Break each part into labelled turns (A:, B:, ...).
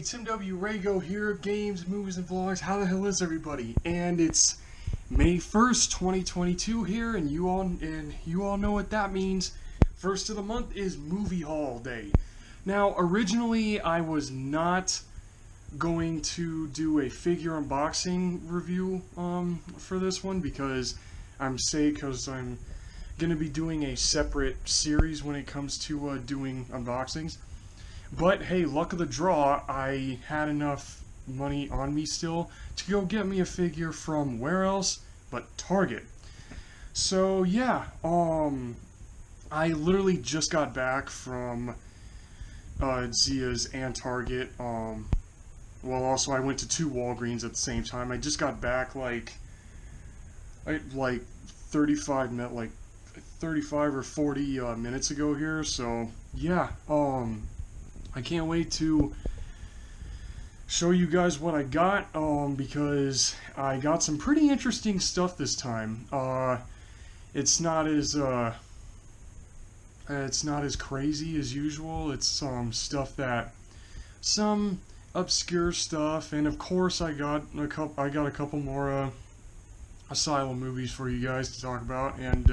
A: Tim W. Rago here, games, movies, and vlogs. How the hell is everybody? And it's May 1st, 2022 here, and you all know what that means. First of the month is Movie Haul Day. Now, originally, I was not going to do a figure unboxing review for this one because I'm going to be doing a separate series when it comes to doing unboxings. But hey, luck of the draw, I had enough money on me still to go get me a figure from where else but Target. So yeah, I literally just got back from Zia's and Target. Well, also I went to 2 Walgreens at the same time. I just got back like 35 or 40 minutes ago here. So yeah, I can't wait to show you guys what I got, because I got some pretty interesting stuff this time. It's not as crazy as usual. It's some obscure stuff, and of course I got a couple more Asylum movies for you guys to talk about, and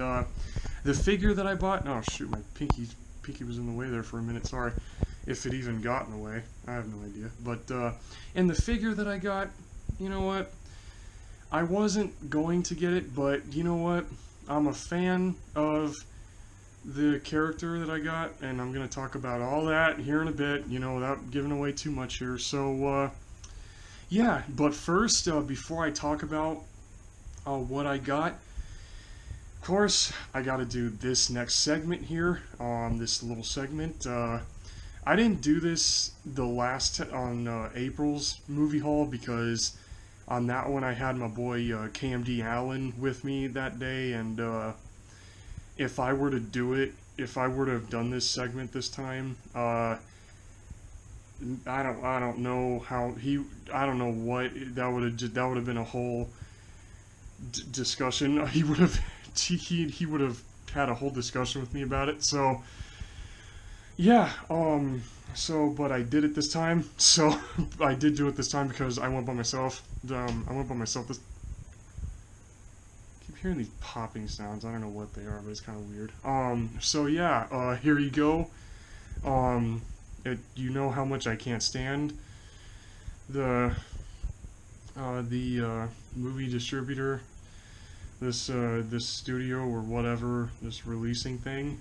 A: the figure that I bought. Oh shoot, my pinky was in the way there for a minute. Sorry. If it even got in the way, I have no idea. But, and the figure that I got, you know what? I wasn't going to get it, but you know what? I'm a fan of the character that I got, and I'm going to talk about all that here in a bit, you know, without giving away too much here. So, yeah, but first, before I talk about what I got, of course, I got to do this next segment here, this little segment. I didn't do this on April's movie haul because on that one I had my boy KMD Allen with me that day, and if I were to have done this segment this time, I don't know what that would have been a whole discussion. He would have had a whole discussion with me about it. So. Yeah, but I did it this time, so I did do it this time because I went by myself. I keep hearing these popping sounds. I don't know what they are, but it's kind of weird. So yeah, here you go. You know how much I can't stand the movie distributor, this studio or whatever, this releasing thing.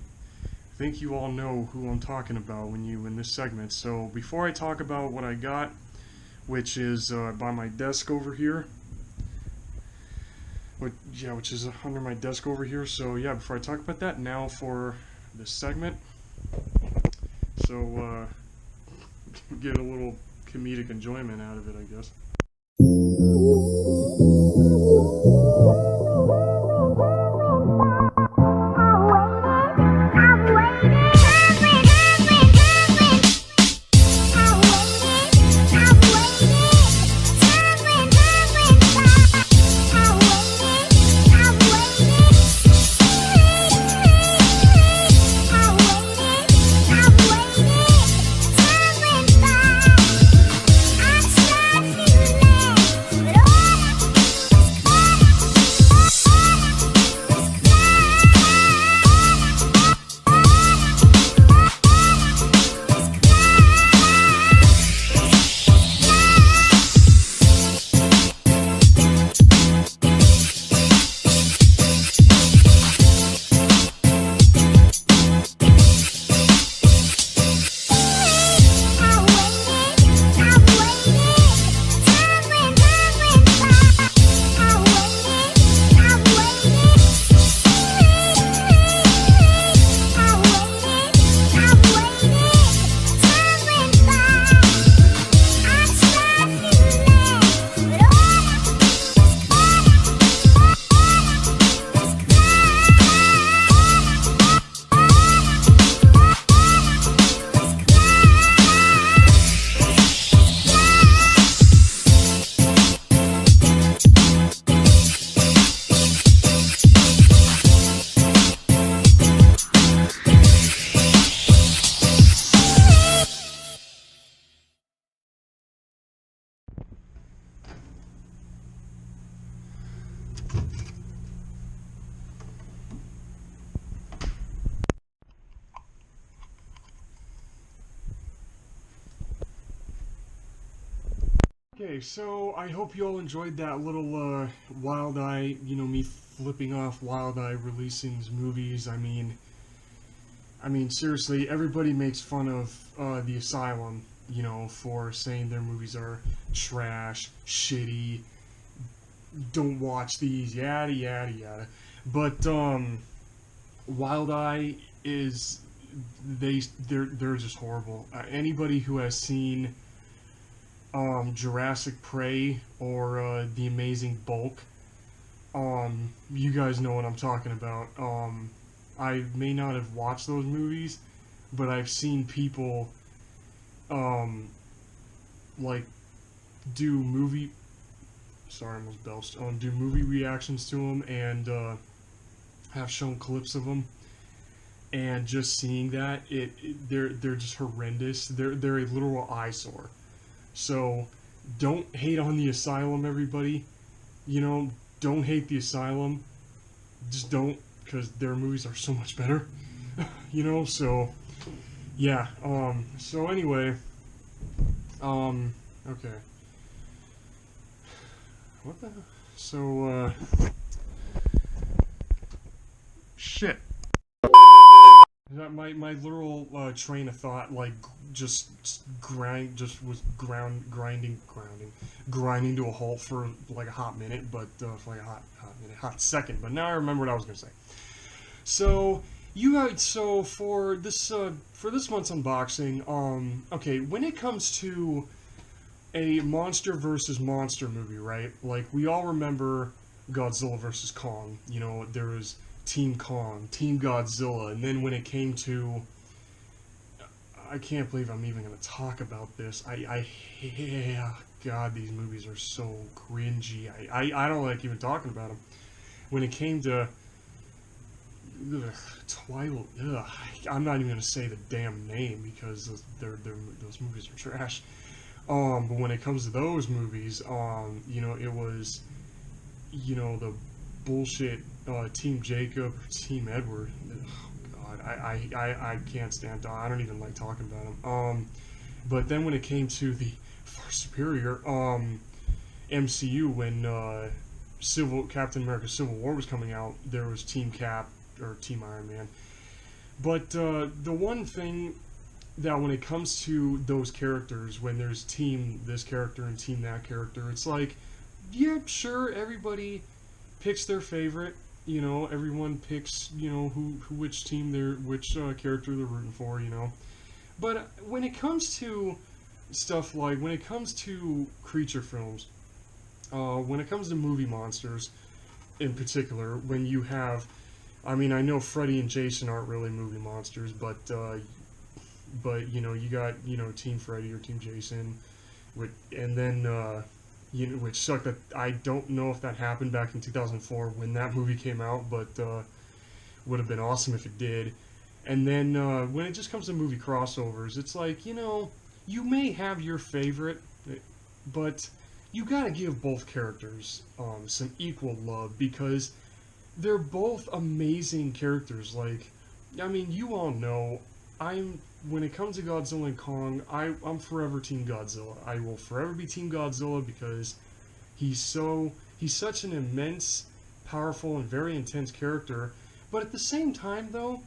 A: I think you all know who I'm talking about in this segment. So before I talk about what I got, which is by my desk over here, which is under my desk over here. So yeah, before I talk about that, now for this segment. So get a little comedic enjoyment out of it, I guess. Okay, so I hope you all enjoyed that little Wild Eye, me flipping off Wild Eye releasing these movies. I mean, seriously, everybody makes fun of the Asylum, for saying their movies are trash, shitty, don't watch these, yada yada yada. But Wild Eye is they're just horrible. Anybody who has seen Jurassic Prey or The Amazing Bulk, you guys know what I'm talking about. I may not have watched those movies, but I've seen people like do movie. Sorry, I almost belched. Do movie reactions to them and have shown clips of them. And just seeing that, they're just horrendous. They're a literal eyesore. So don't hate on the Asylum, everybody. Don't hate the Asylum. Just don't, because their movies are so much better. So yeah. So anyway, okay. What the? So shit. That my literal train of thought grinding to a halt for like a hot minute, but for like a hot second. But now I remember what I was gonna say. So for this month's unboxing, okay, when it comes to a monster versus monster movie, right? Like we all remember Godzilla versus Kong. There was Team Kong, Team Godzilla, and then when it came to, I can't believe I'm even going to talk about this. God, these movies are so cringy. I don't like even talking about them. When it came to Twilight, I'm not even going to say the damn name because those movies are trash. But when it comes to those movies, it was, the bullshit Team Jacob or Team Edward. Oh God, I can't stand. I don't even like talking about them. But then when it came to the far superior MCU, when Captain America: Civil War was coming out, there was Team Cap or Team Iron Man. But the one thing that when it comes to those characters, when there's team this character and team that character, it's like, yeah, sure, everybody picks their favorite. Everyone picks, which team which character they're rooting for. But when it comes to stuff like, when it comes to creature films, when it comes to movie monsters, in particular, when you have, I know Freddy and Jason aren't really movie monsters, but you got Team Freddy or Team Jason, and then which sucked that I don't know if that happened back in 2004 when that movie came out, but would have been awesome if it did. And then when it just comes to movie crossovers, it's like, you may have your favorite, but you gotta give both characters some equal love because they're both amazing characters. Like, you all know, when it comes to Godzilla and Kong, I'm forever Team Godzilla. I will forever be Team Godzilla because he's such an immense, powerful, and very intense character. But at the same time, though,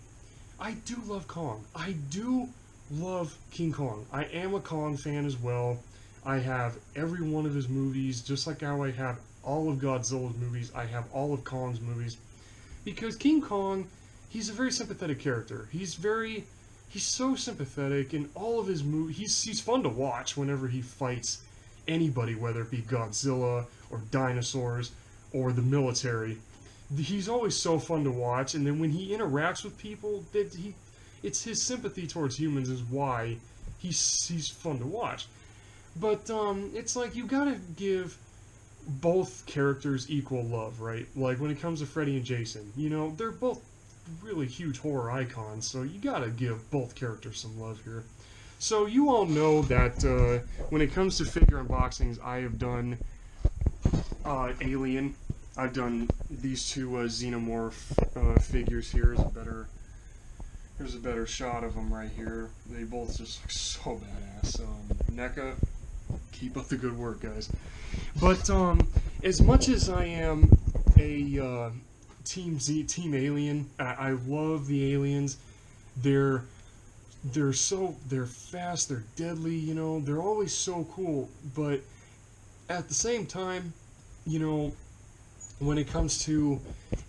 A: I do love Kong. I do love King Kong. I am a Kong fan as well. I have every one of his movies, just like how I have all of Godzilla's movies. I have all of Kong's movies. Because King Kong, he's a very sympathetic character. He's so sympathetic in all of his movies. He's fun to watch whenever he fights anybody, whether it be Godzilla or dinosaurs or the military. He's always so fun to watch, and then when he interacts with people, it's his sympathy towards humans is why he's fun to watch. But it's like you gotta give both characters equal love, right? Like when it comes to Freddy and Jason, they're both really huge horror icons, so you gotta give both characters some love here. So you all know that when it comes to figure unboxings, I have done Alien. I've done these two Xenomorph figures here. Here's a better shot of them right here. They both just look so badass. NECA, Keep up the good work, guys. But as much as I am a Team Alien, I love the aliens. They're they're fast, they're deadly, you know, they're always so cool. But at the same time, you know, when it comes to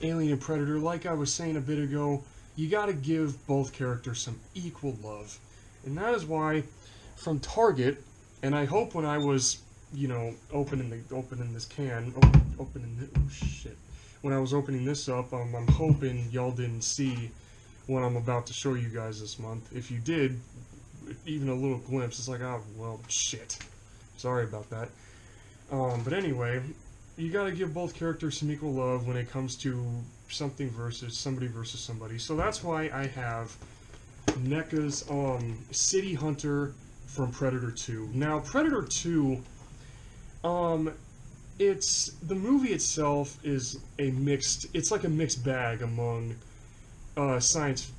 A: Alien and Predator, like I was saying a bit ago, you got to give both characters some equal love, and that is why, from Target, and I hope when I was, you know, opening this can, when I was opening this up, I'm hoping y'all didn't see what I'm about to show you guys this month. If you did, even a little glimpse, it's like, oh well, shit. Sorry about that. But anyway, you gotta give both characters some equal love when it comes to somebody versus somebody. So that's why I have NECA's City Hunter from Predator 2. Now, Predator 2, it's the movie itself is it's like a mixed bag among science,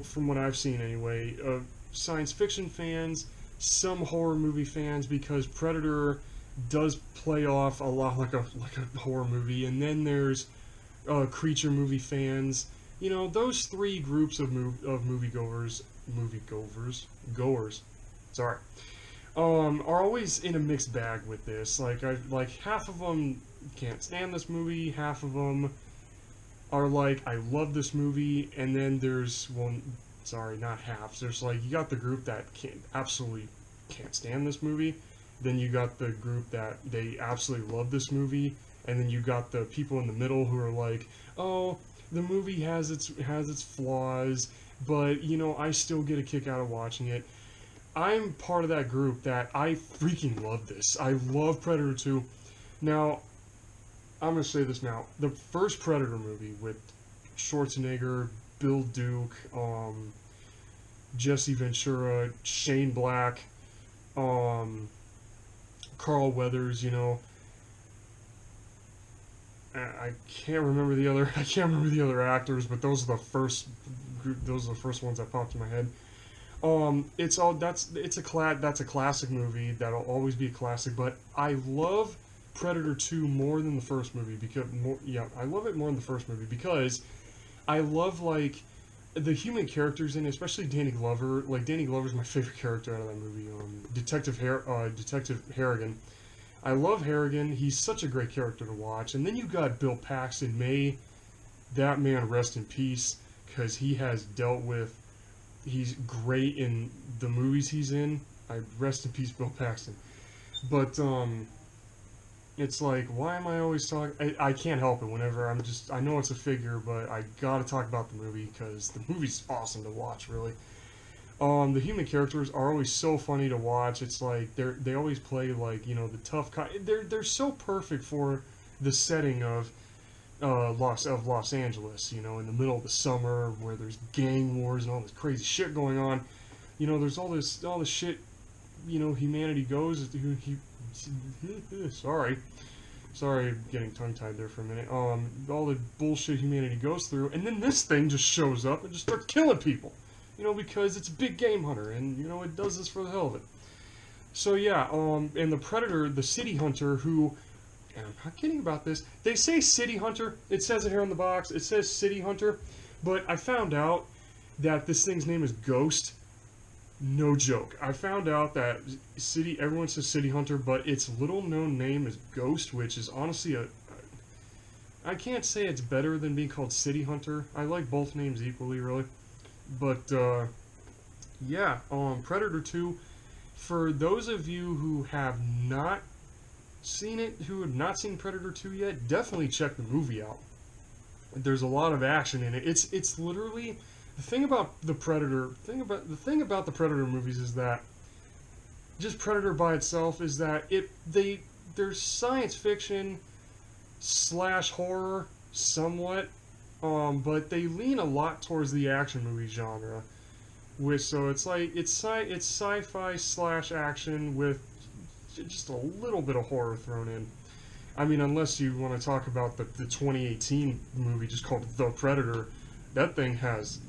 A: from what I've seen anyway, science fiction fans, some horror movie fans, because Predator does play off a lot like a horror movie, and then there's creature movie fans. You know, those three groups of moviegoers, sorry, are always in a mixed bag with this. Like half of them can't stand this movie, half of them are like, I love this movie, and then there's sorry, not half. There's like, you got the group that absolutely can't stand this movie. Then you got the group that they absolutely love this movie, and then you got the people in the middle who are like, oh, the movie has its flaws, but you know, I still get a kick out of watching it. I'm part of that group that I freaking love this. I love Predator 2. Now, I'm gonna say this now. The first Predator movie with Schwarzenegger, Bill Duke, Jesse Ventura, Shane Black, Carl Weathers, you know, I can't remember the other actors, but those are the first ones that popped in my head. That's a classic movie that'll always be a classic. But I love Predator 2 more than the first movie I love it more than the first movie because I love like the human characters in it, especially Danny Glover. Like, Danny Glover's my favorite character out of that movie. Detective Harrigan. I love Harrigan. He's such a great character to watch. And then you got Bill Paxton. May that man rest in peace, because he's great in the movies he's in. I rest in peace, Bill Paxton. But it's like, why am I always talking? I can't help it whenever I know it's a figure, but I gotta talk about the movie because the movie's awesome to watch, really. The human characters are always so funny to watch. It's like they always play like, you know, the tough guy. They're so perfect for the setting of Los Angeles. You know, in the middle of the summer where there's gang wars and all this crazy shit going on. You know, there's all this shit. You know, humanity goes. Sorry, getting tongue-tied there for a minute. All the bullshit humanity goes through, and then this thing just shows up and just starts killing people. You know, because it's a big game hunter, and, you know, it does this for the hell of it. So, yeah, and the Predator, the City Hunter, who, and I'm not kidding about this, they say City Hunter, it says it here on the box, it says City Hunter, but I found out that this thing's name is Ghost. No joke. I found out that everyone says City Hunter, but its little known name is Ghost, which is honestly I can't say it's better than being called City Hunter. I like both names equally, really. But, yeah, Predator 2, for those of you who have not seen it, who have not seen Predator 2 yet, definitely check the movie out. There's a lot of action in it. It's literally, the thing about the Predator movies is that, just Predator by itself, is that there's science fiction / horror, somewhat, but they lean a lot towards the action movie genre, so it's like it's sci-fi / action with just a little bit of horror thrown in. I mean, unless you want to talk about the 2018 movie just called The Predator, that thing has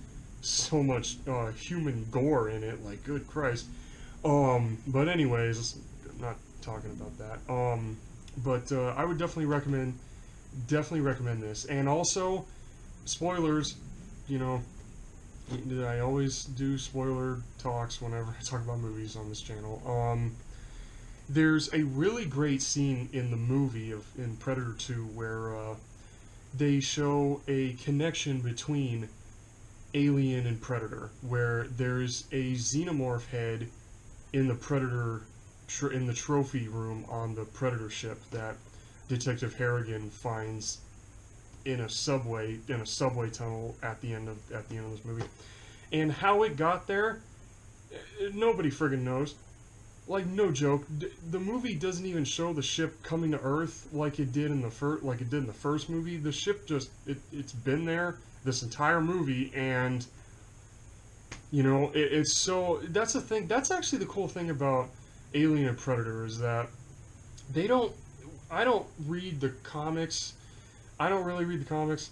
A: so much human gore in it, like, good Christ. But anyways, not talking about that. But I would definitely recommend this. And also, spoilers. You know, I always do spoiler talks whenever I talk about movies on this channel. There's a really great scene in the movie in Predator 2 where they show a connection between Alien and Predator, where there's a xenomorph head in the Predator in the trophy room on the Predator ship that Detective Harrigan finds in a subway tunnel at the end of this movie. And how it got there, nobody friggin' knows. Like, no joke, the movie doesn't even show the ship coming to Earth like it did in the first movie. The ship just it's been there this entire movie, and you know, it's so that's the thing. That's actually the cool thing about Alien and Predator is that I don't read the comics. I don't really read the comics.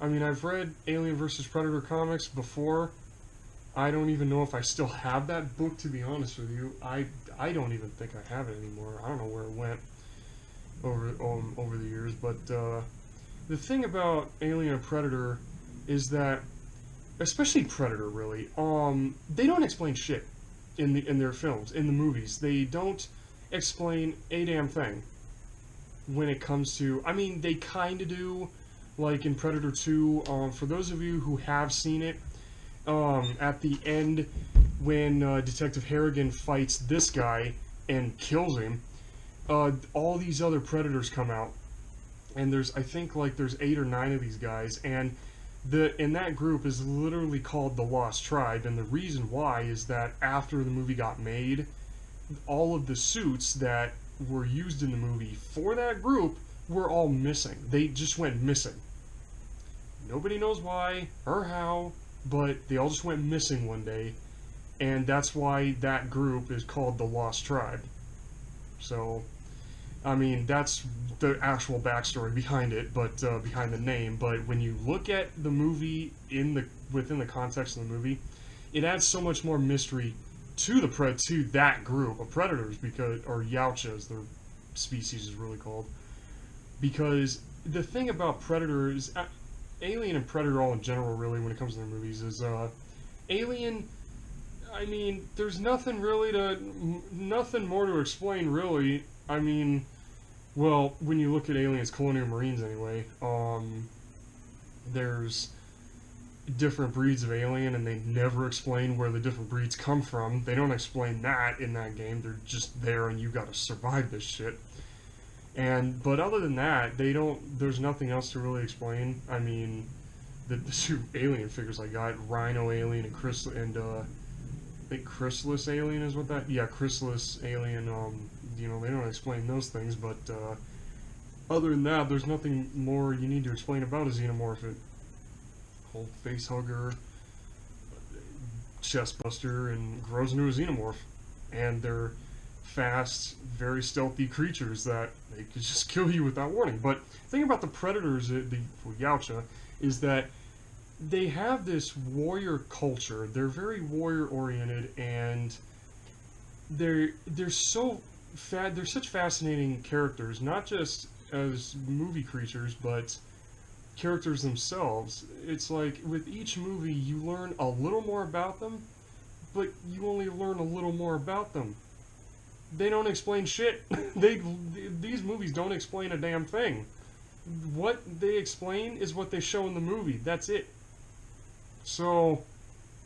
A: I mean, I've read Alien vs. Predator comics before. I don't even know if I still have that book, to be honest with you. I don't even think I have it anymore. I don't know where it went over the years. But the thing about Alien and Predator is that, especially Predator, really, they don't explain shit in their films, in the movies. They don't explain a damn thing when it comes to. I mean, they kind of do, like in Predator 2. For those of you who have seen it. At the end, when Detective Harrigan fights this guy and kills him, all these other predators come out, and I think there's 8 or 9 of these guys, and in that group is literally called the Lost Tribe, and the reason why is that after the movie got made, all of the suits that were used in the movie for that group were all missing. They just went missing. Nobody knows why or how. But they all just went missing one day, and that's why that group is called the Lost Tribe. So, I mean, that's the actual backstory behind it, but behind the name. But when you look at the movie within the context of the movie, it adds so much more mystery to that group of predators or Yautjas, their species is really called. Because the thing about predators. Alien and Predator all in general, really, when it comes to their movies, is Alien. I mean, there's nothing more to explain, really. I mean, well, when you look at Aliens, Colonial Marines, anyway, there's different breeds of alien, and they never explain where the different breeds come from. They don't explain that in that game. They're just there, and you got to survive this shit. But other than that, there's nothing else to really explain. I mean, the 2 alien figures I got, Rhino Alien and I think Chrysalis Alien is what that, yeah, Chrysalis Alien, you know, they don't explain those things, but, other than that, there's nothing more you need to explain about a xenomorph. Whole face hugger, chest buster, and grows into a xenomorph. And they're fast, very stealthy creatures that they could just kill you without warning. But the thing about the predators, the Yautja, is that they have this warrior culture. They're very warrior-oriented, and they're such fascinating characters, not just as movie creatures, but characters themselves. It's like, with each movie, you learn a little more about them, but you only learn a little more about them. They don't explain shit. These movies don't explain a damn thing. What they explain is what they show in the movie. That's it. So,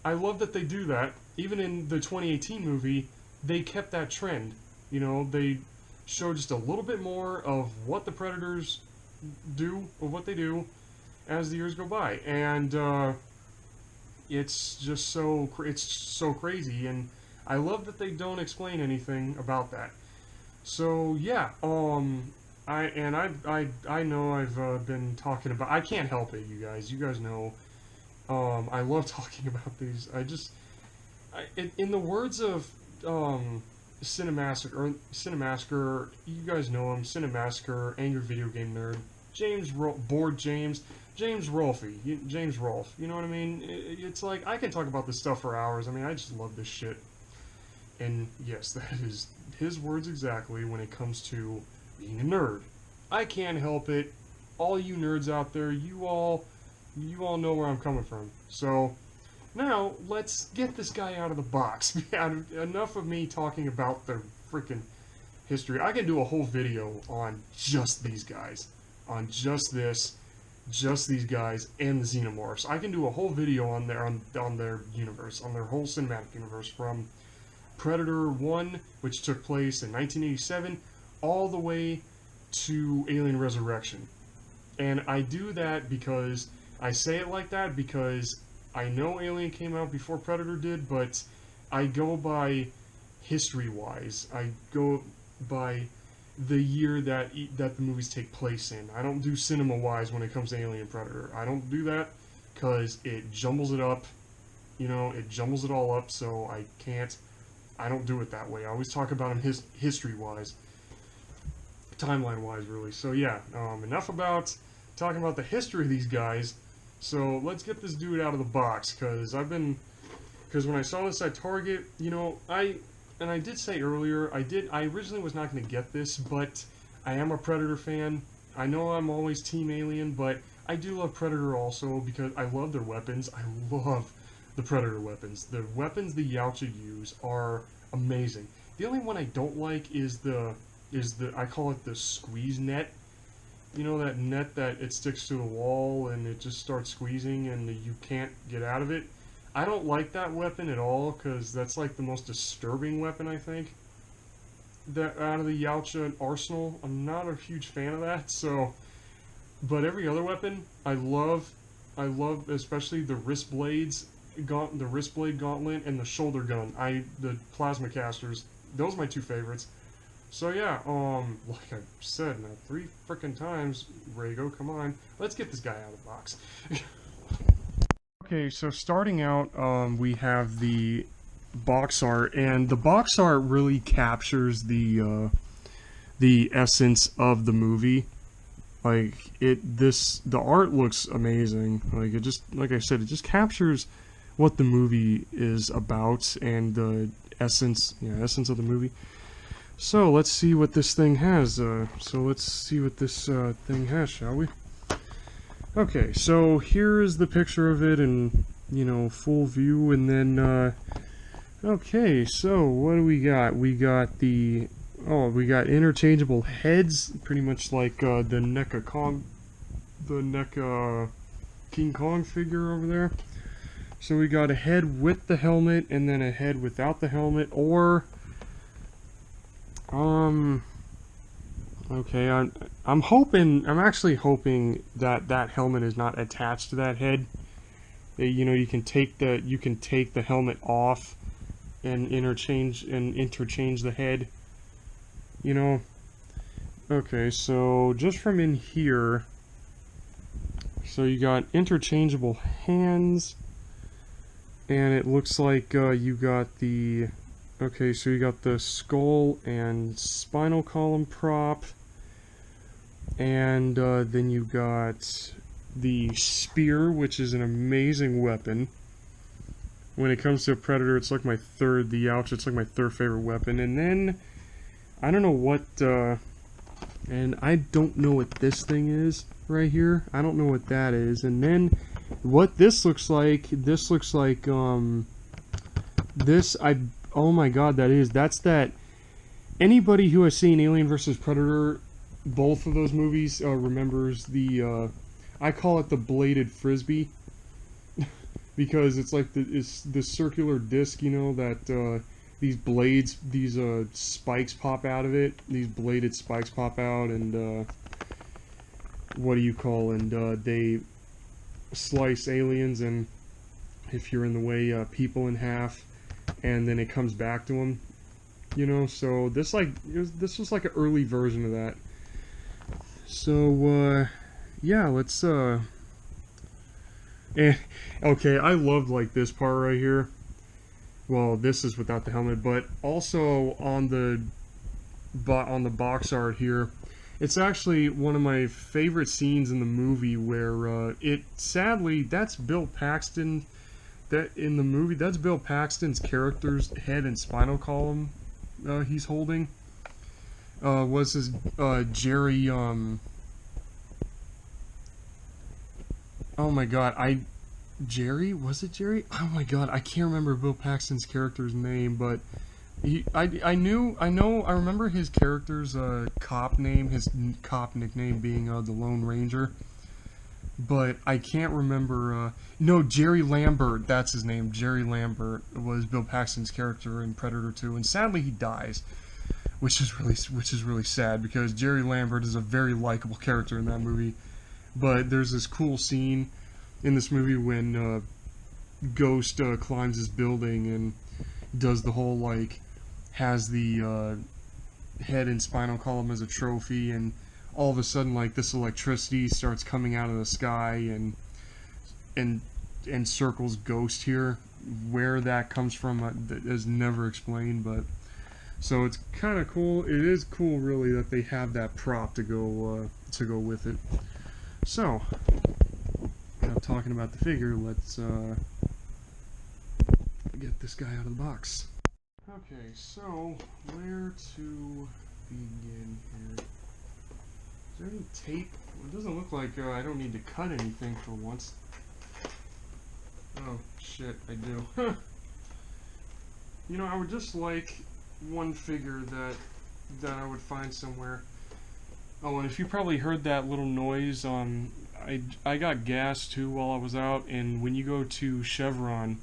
A: I love that they do that. Even in the 2018 movie, they kept that trend. You know, they show just a little bit more of what the Predators do, or what they do, as the years go by. And, it's just so crazy, and I love that they don't explain anything about that. So yeah, I know I've been talking about. I can't help it, you guys. You guys know, I love talking about these. In the words of Cinemassacre, you guys know him, Cinemassacre, Angry Video Game Nerd, James Rolfe. James Rolfe. You know what I mean? It's like, I can talk about this stuff for hours. I mean, I just love this shit. And yes, that is his words exactly when it comes to being a nerd. I can't help it. All you nerds out there, you all know where I'm coming from. So now let's get this guy out of the box. Enough of me talking about the freaking history. I can do a whole video on just these guys, on just these guys and the Xenomorphs. I can do a whole video on their universe, on their whole cinematic universe, from Predator 1, which took place in 1987, all the way to Alien Resurrection. And I do that because I say it like that because I know Alien came out before Predator did, but I go by history-wise. I go by the year that the movies take place in. I don't do cinema-wise when it comes to Alien Predator. I don't do that because it jumbles it up. You know, it jumbles it all up, so I don't do it that way. I always talk about them history-wise, timeline-wise, really. So yeah, enough about talking about the history of these guys. So let's get this dude out of the box, because when I saw this at Target, you know, I did say earlier, I originally was not going to get this, but I am a Predator fan. I know I'm always Team Alien, but I do love Predator also because I love their weapons. I love the Predator weapons. The weapons the Yautja use are amazing. The only one I don't like is the I call it the squeeze net. You know, that net that it sticks to the wall and it just starts squeezing and you can't get out of it? I don't like that weapon at all, because that's like the most disturbing weapon, I think, that out of the Yautja arsenal. I'm not a huge fan of that, so... But every other weapon, I love especially the wrist blades, the wrist blade gauntlet, and the shoulder gun. The plasma casters, those are my two favorites. So yeah, like I said now 3 frickin' times, Rego, come on, let's get this guy out of the box. Okay, so starting out, we have the box art, and the box art really captures the essence of the movie. Like, the art looks amazing. Like, it just, like I said, it just captures what the movie is about and the essence of the movie. So let's see what this thing has. Thing has, shall we? Okay, so here is the picture of it in, you know, full view, and then, okay, so what do we got? We got we got interchangeable heads, pretty much like, the NECA King Kong figure over there. So we got a head with the helmet, and then a head without the helmet, or, okay, I'm actually hoping that that helmet is not attached to that head. You know, you can take the helmet off and interchange the head. You know. Okay, so just from in here, so you got interchangeable hands, and it looks like you got the... Okay, so you got the skull and spinal column prop, and then you got the spear, which is an amazing weapon. When it comes to a Predator, it's like the Yautja, it's like my third favorite weapon. And then, I don't know what, and I don't know what this thing is right here. I don't know what that is. And then, what this looks like, oh my god, that's that... Anybody who has seen Alien vs. Predator, both of those movies, remembers the, I call it the bladed frisbee, because it's like this circular disc, you know, that, these blades, these, spikes pop out of it, these bladed spikes pop out, and, they slice aliens, and if you're in the way, people in half, and then it comes back to them, you know. So this was like an early version of that. So yeah, let's okay, I loved like this part right here. Well, this is without the helmet, but also on the box art here, it's actually one of my favorite scenes in the movie where sadly, that's Bill Paxton. That in the movie, that's Bill Paxton's character's head and spinal column he's holding was his Jerry. Oh my God, Jerry, was it Jerry? Oh my God, I can't remember Bill Paxton's character's name, but I remember his character's cop name, his cop nickname being the Lone Ranger, but I can't remember. No, Jerry Lambert, that's his name. Jerry Lambert was Bill Paxton's character in Predator 2, and sadly he dies, which is really sad because Jerry Lambert is a very likable character in that movie. But there's this cool scene in this movie when Ghost climbs his building and does the whole, like, has the head and spinal column as a trophy, and all of a sudden, like, this electricity starts coming out of the sky and circles Ghost here. Where that comes from is never explained, but so it's kind of cool. It is cool, really, that they have that prop to go with it. So, now talking about the figure, let's get this guy out of the box. Okay, so where to begin here? Is there any tape? It doesn't look like I don't need to cut anything for once. Oh shit, I do. You know, I would just like one figure that I would find somewhere. Oh, and if you probably heard that little noise, I got gas too while I was out, and when you go to Chevron,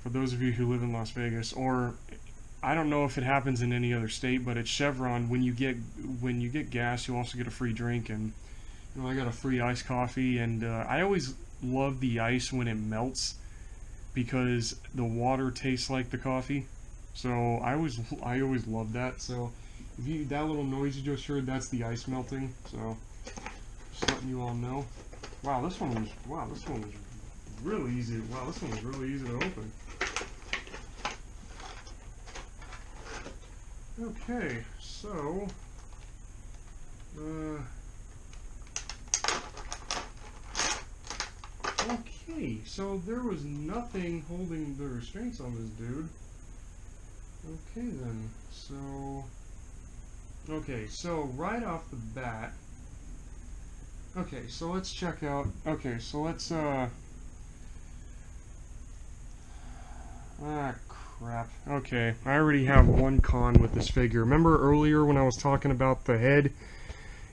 A: for those of you who live in Las Vegas, or I don't know if it happens in any other state, but at Chevron, when you get gas, you also get a free drink, and you know, I got a free iced coffee, and I always love the ice when it melts because the water tastes like the coffee. So I always love that. So if that little noise you just heard, that's the ice melting. So just letting you all know. Wow, this one was really easy. Wow, this one was really easy to open. Okay, so okay, so there was nothing holding the restraints on this dude. Okay then, so right off the bat, okay, so let's check out, okay, so let's, crap. Okay, I already have one con with this figure. Remember earlier when I was talking about the head?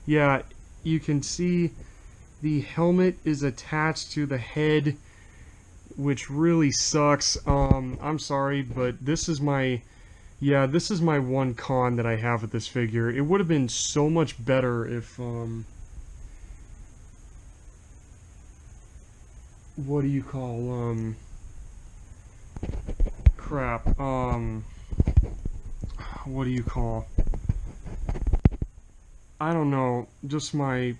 A: Yeah, you can see the helmet is attached to the head, which really sucks. I'm sorry, but this is my one con that I have with this figure. It would have been so much better if, what do you call, crap, what do you call, I don't know, just my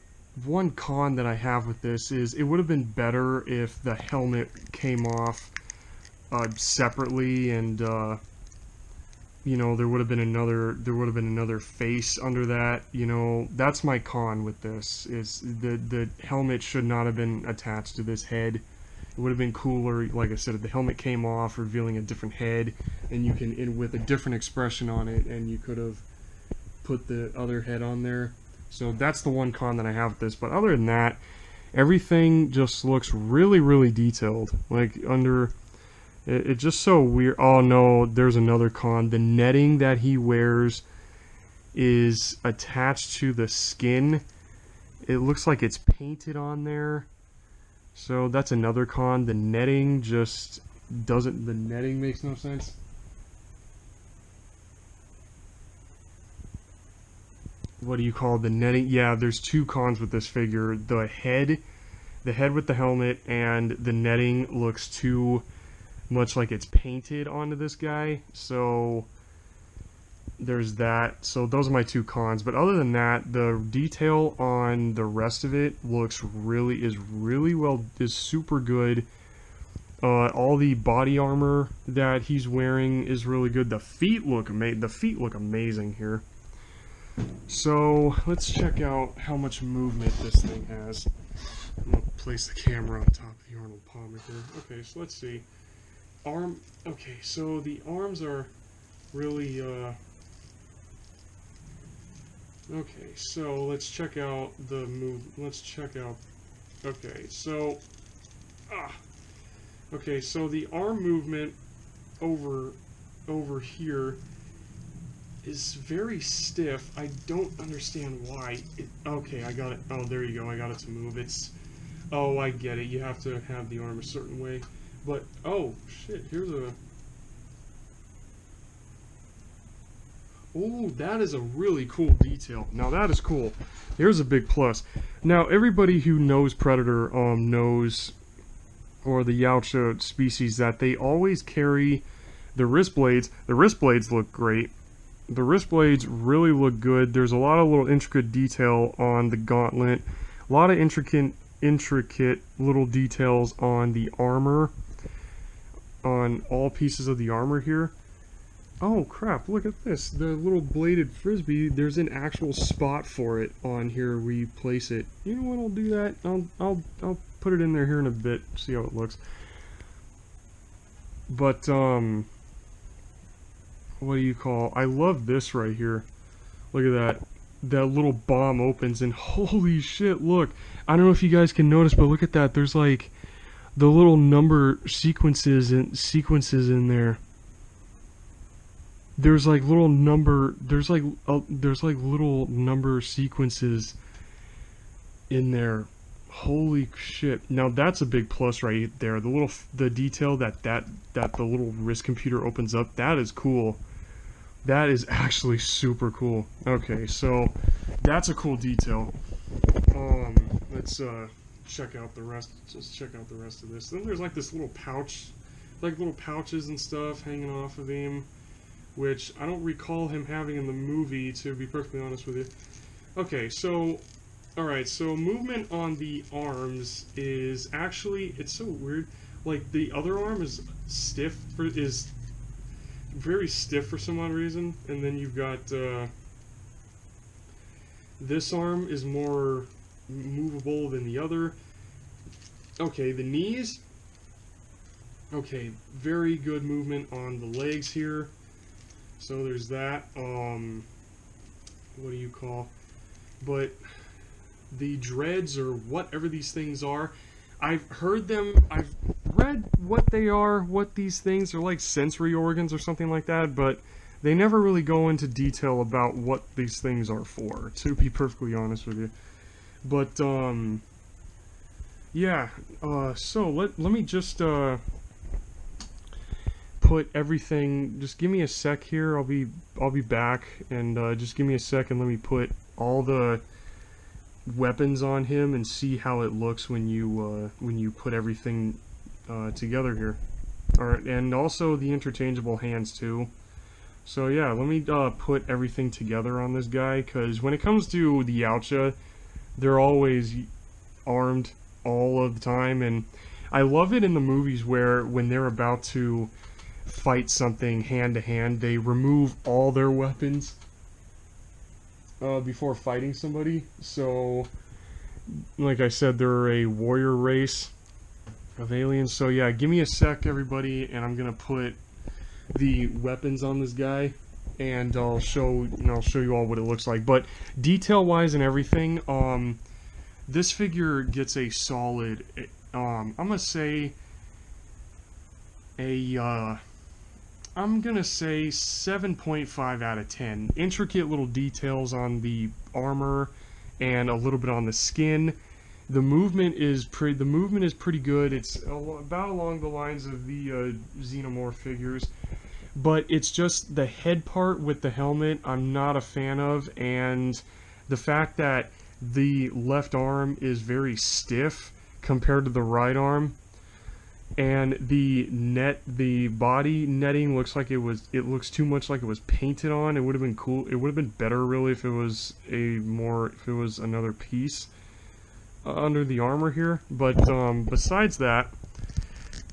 A: one con that I have with this is it would have been better if the helmet came off separately, and you know, there would have been another face under that. You know, that's my con with this, is the helmet should not have been attached to this head. It would have been cooler, like I said, if the helmet came off, revealing a different head, and you can, with a different expression on it, and you could have put the other head on there. So that's the one con that I have with this. But other than that, everything just looks really, really detailed. Like it's just so weird. Oh no, there's another con. The netting that he wears is attached to the skin. It looks like it's painted on there. So that's another con. The netting just doesn't, the netting makes no sense. What do you call the netting? Yeah, there's two cons with this figure. The head with the helmet, and the netting looks too much like it's painted onto this guy. So there's that. So those are my two cons. But other than that, the detail on the rest of it looks is super good. All the body armor that he's wearing is really good. The feet look amazing here. So let's check out how much movement this thing has. I'm gonna place the camera on top of the Arnold Palmer here. Okay, so let's see. Okay, so the arms are really Okay, so let's check out the move. Let's check out. Okay, so ah, okay, so the arm movement over here is very stiff. I don't understand why. Okay, I got it. Oh, there you go. I got it to move. It's. Oh, I get it. You have to have the arm a certain way. But oh shit, here's a. Oh, that is a really cool detail. Now that is cool. Here's a big plus. Now everybody who knows Predator knows, or the Yautja species, that they always carry the wrist blades. The wrist blades look great. The wrist blades really look good. There's a lot of little intricate detail on the gauntlet. A lot of intricate little details on the armor. On all pieces of the armor here. Oh crap, look at this. The little bladed frisbee, there's an actual spot for it on here where you place it. You know what, I'll do that. I'll put it in there here in a bit, see how it looks. But what do you call? I love this right here. Look at that. That little bomb opens and holy shit, look. I don't know if you guys can notice, but look at that. There's like the little number sequences in there. There's like little number. There's like little number sequences in there. Holy shit! Now that's a big plus right there. The detail that the little wrist computer opens up. That is cool. That is actually super cool. Okay, so that's a cool detail. Let's check out the rest. Just check out the rest of this. Then there's like this little pouch, like little pouches and stuff hanging off of him, which I don't recall him having in the movie, to be perfectly honest with you. Okay, so, alright, so movement on the arms is actually, it's so weird, like, the other arm is stiff, is very stiff for some odd reason, and then you've got, this arm is more movable than the other. Okay, the knees, okay, very good movement on the legs here. So there's that, what do you call, but the dreads, or whatever these things are, I've heard them, I've read what they are, what these things are, like sensory organs or something like that, but they never really go into detail about what these things are for, to be perfectly honest with you. But, yeah, so let me just, put everything, just give me a sec here, I'll be back, and just give me a sec and let me put all the weapons on him and see how it looks when you put everything together here. Alright, and also the interchangeable hands too. So yeah, let me put everything together on this guy, because when it comes to the Yautja, they're always armed all of the time, and I love it in the movies where when they're about to fight something hand to hand, they remove all their weapons before fighting somebody. So, like I said, they're a warrior race of aliens. So yeah, give me a sec, everybody, and I'm gonna put the weapons on this guy, and I'll show you all what it looks like. But detail-wise and everything, this figure gets a solid, I'm gonna say a I'm gonna say 7.5 out of 10. Intricate little details on the armor and a little bit on the skin. The movement is pretty good. It's about along the lines of the Xenomorph figures, but it's just the head part with the helmet I'm not a fan of, and the fact that the left arm is very stiff compared to the right arm. And the body netting looks like it looks too much like it was painted on. It would have been cool. It would have been better really if it was another piece under the armor here. But besides that,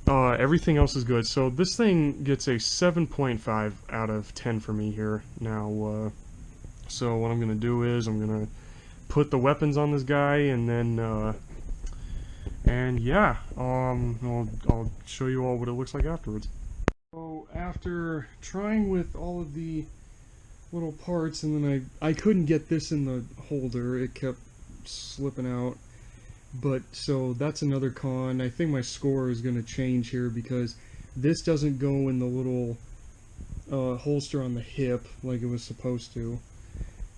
A: everything else is good. So this thing gets a 7.5 out of 10 for me here. Now, so what I'm gonna do is I'm gonna put the weapons on this guy, and then and yeah, I'll show you all what it looks like afterwards. So after trying with all of the little parts, and then I couldn't get this in the holder. It kept slipping out. But so that's another con. I think my score is going to change here because this doesn't go in the little holster on the hip like it was supposed to.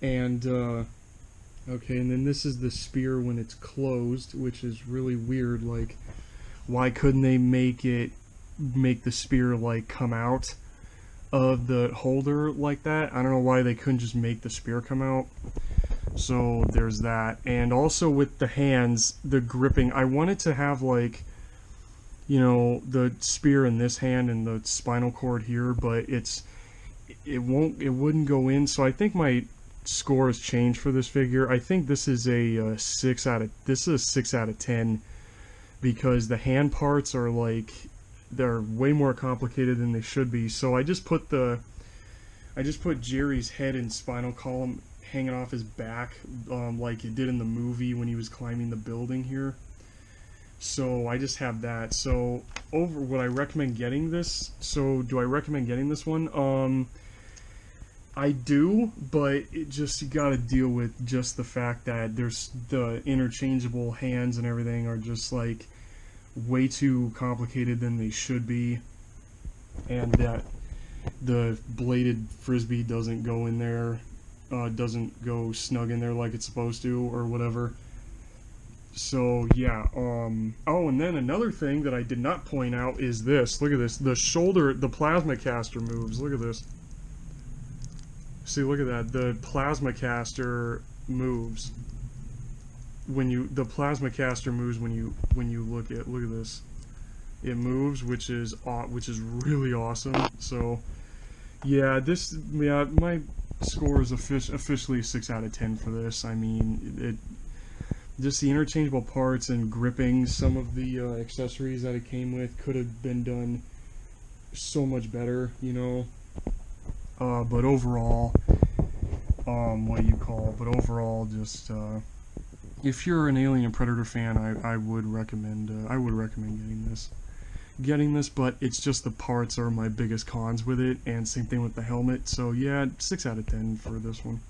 A: And okay, and then this is the spear when it's closed, which is really weird. Like, why couldn't they make the spear like come out of the holder like that? I don't know why they couldn't just make the spear come out. So there's that. And also with the hands, the gripping, I wanted to have like, you know, the spear in this hand and the spinal cord here, but it wouldn't go in. So I think my score has changed for this figure. I think this is a 6 out of 10 because the hand parts are like, they're way more complicated than they should be. So I just put Jerry's head and spinal column hanging off his back, like it did in the movie when he was climbing the building here. So I just have that. So would I recommend getting this? So do I recommend getting this one? I do, but you gotta deal with just the fact that there's the interchangeable hands and everything are just like way too complicated than they should be, and that the bladed frisbee doesn't go in there, doesn't go snug in there like it's supposed to or whatever. So yeah, oh, and then another thing that I did not point out is this. Look at this. The plasma caster moves. Look at this. See, look at that. The plasma caster moves when you look at this. It moves, which is really awesome. So yeah, my score is officially a 6 out of 10 for this. I mean, just the interchangeable parts and gripping, some of the accessories that it came with could have been done so much better, you know. But overall, just if you're an Alien and Predator fan, I would recommend getting this, but it's just the parts are my biggest cons with it, and same thing with the helmet. So yeah, 6 out of 10 for this one.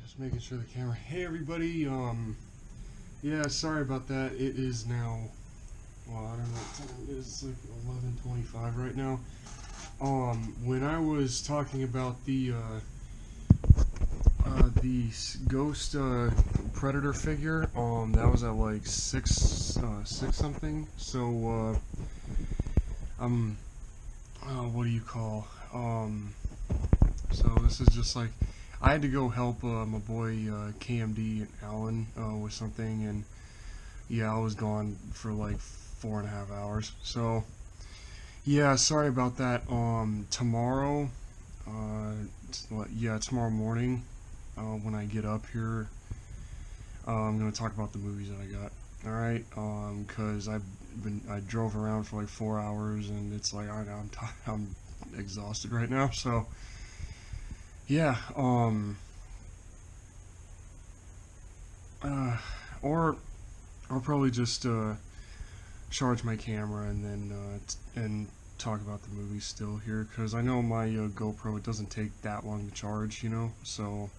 A: Just making sure the camera. Hey everybody, yeah, sorry about that. It is now, well, I don't know what time it is. It's like 11:25 right now. When I was talking about the ghost predator figure, that was at like six something. So what do you call? So this is just like, I had to go help my boy KMD and Alan with something, and yeah, I was gone for like 4.5 hours. So yeah, sorry about that. Tomorrow, tomorrow morning, when I get up here, I'm gonna talk about the movies that I got. All right, cause I drove around for like 4 hours, and it's like I'm exhausted right now. So yeah, or I'll probably just charge my camera and then and talk about the movie still here, because I know my GoPro, it doesn't take that long to charge, you know. So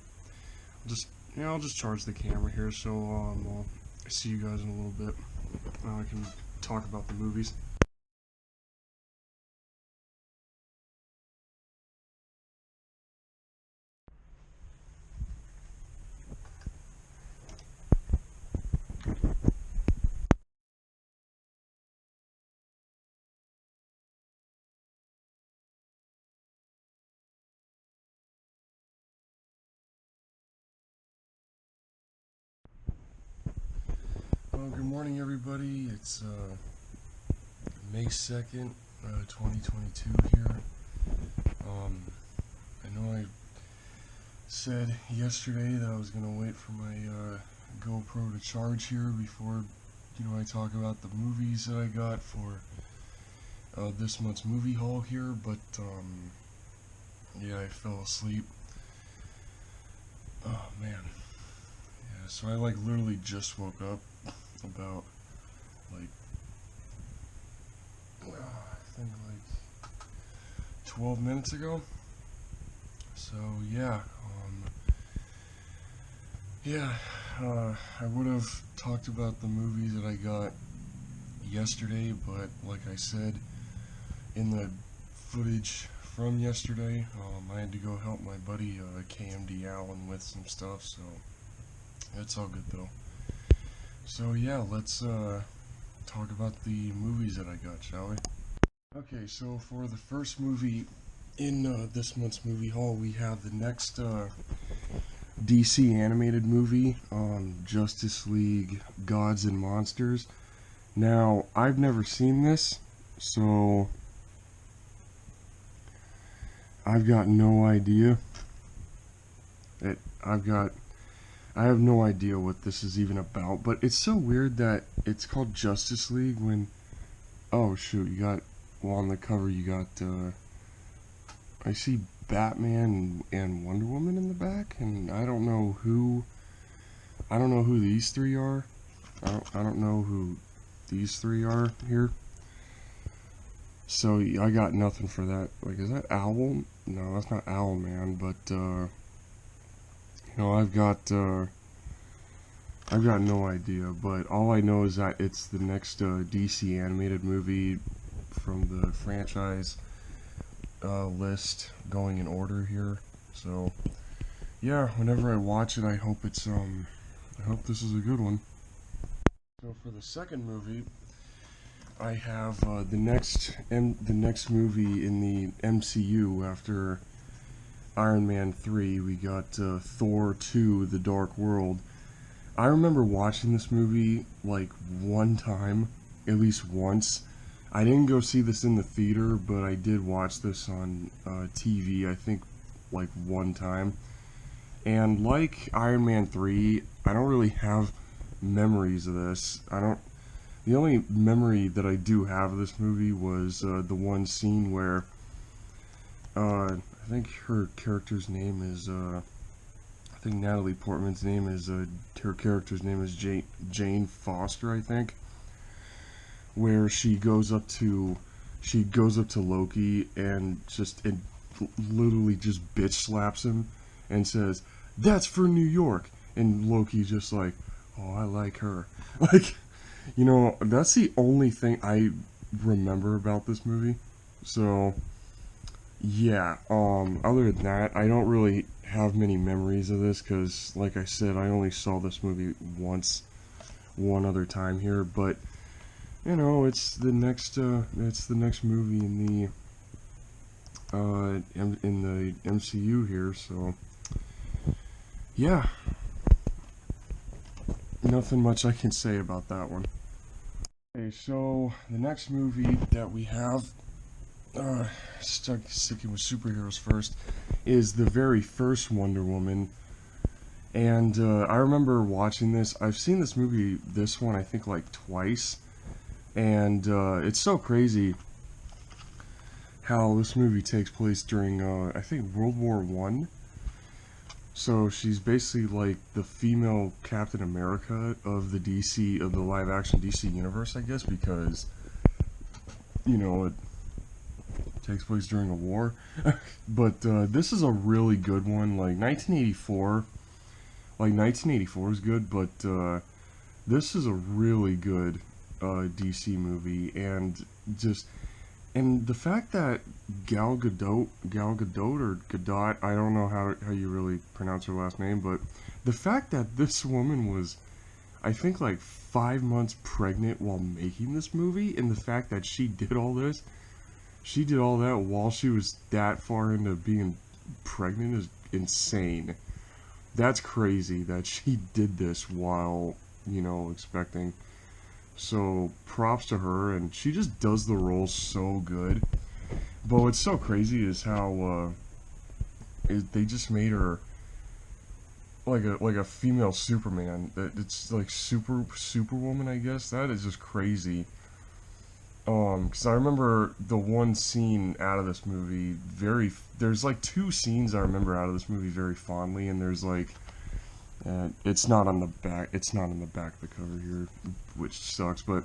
A: just I'll just charge the camera here, so I'll see you guys in a little bit. I can talk about the movies. Good morning, everybody. It's May 2nd, 2022 here. I know I said yesterday that I was going to wait for my GoPro to charge here before, I talk about the movies that I got for this month's movie haul here, but yeah, I fell asleep. Oh, man. Yeah, so I literally just woke up about I think 12 minutes ago. So yeah, I would have talked about the movies that I got yesterday, but like I said in the footage from yesterday, I had to go help my buddy KMD Allen with some stuff, so it's all good though. So yeah, let's talk about the movies that I got, shall we? Okay, so for the first movie in this month's movie haul, we have the next DC animated movie, Justice League Gods and Monsters. Now, I've never seen this, so I've got no idea. I have no idea what this is even about, but it's so weird that it's called Justice League when, oh shoot, well, on the cover you got, I see Batman and Wonder Woman in the back, and I don't know who these three are. I don't know who these three are here. So I got nothing for that. Is that Owl? No, that's not Owlman, but I've got no idea, but all I know is that it's the next DC animated movie from the franchise list going in order here. So yeah, whenever I watch it, I hope this is a good one. So for the second movie, I have the next movie in the MCU after Iron Man 3. We got Thor 2: The Dark World. I remember watching this movie one time, at least once. I didn't go see this in the theater, but I did watch this on TV, I think one time. And like Iron Man 3, I don't really have memories of this. The only memory that I do have of this movie was the one scene where I think her character's name is I think Natalie Portman's name is her character's name is Jane Foster, I think, where she goes up to Loki and literally just bitch slaps him and says, "That's for New York," and Loki's just like, "Oh, I like her." That's the only thing I remember about this movie. So yeah, other than that, I don't really have many memories of this because, like I said, I only saw this movie one other time here. But it's the next movie in the MCU here. So yeah, nothing much I can say about that one. Okay, so the next movie that we have, sticking with superheroes first, is the very first Wonder Woman. And I remember watching this. I've seen this one, I think twice. And it's so crazy how this movie takes place during, I think, World War I. So she's basically the female Captain America of the live action DC universe, I guess, because, it takes place during a war. But this is a really good one. 1984 Like 1984 is good, but this is a really good DC movie, and just and the fact that Gal Gadot or Gadot, I don't know how you really pronounce her last name, but the fact that this woman was, I think, like 5 months pregnant while making this movie, and the fact that she did all that while she was that far into being pregnant is insane. That's crazy that she did this while, expecting. So props to her, and she just does the role so good. But what's so crazy is how they just made her like a female Superman. It's like Superwoman, I guess. That is just crazy. Because I remember the one scene out of this movie there's like two scenes I remember out of this movie very fondly, and there's like, it's not on the back. It's not on the back of the cover here, which sucks. But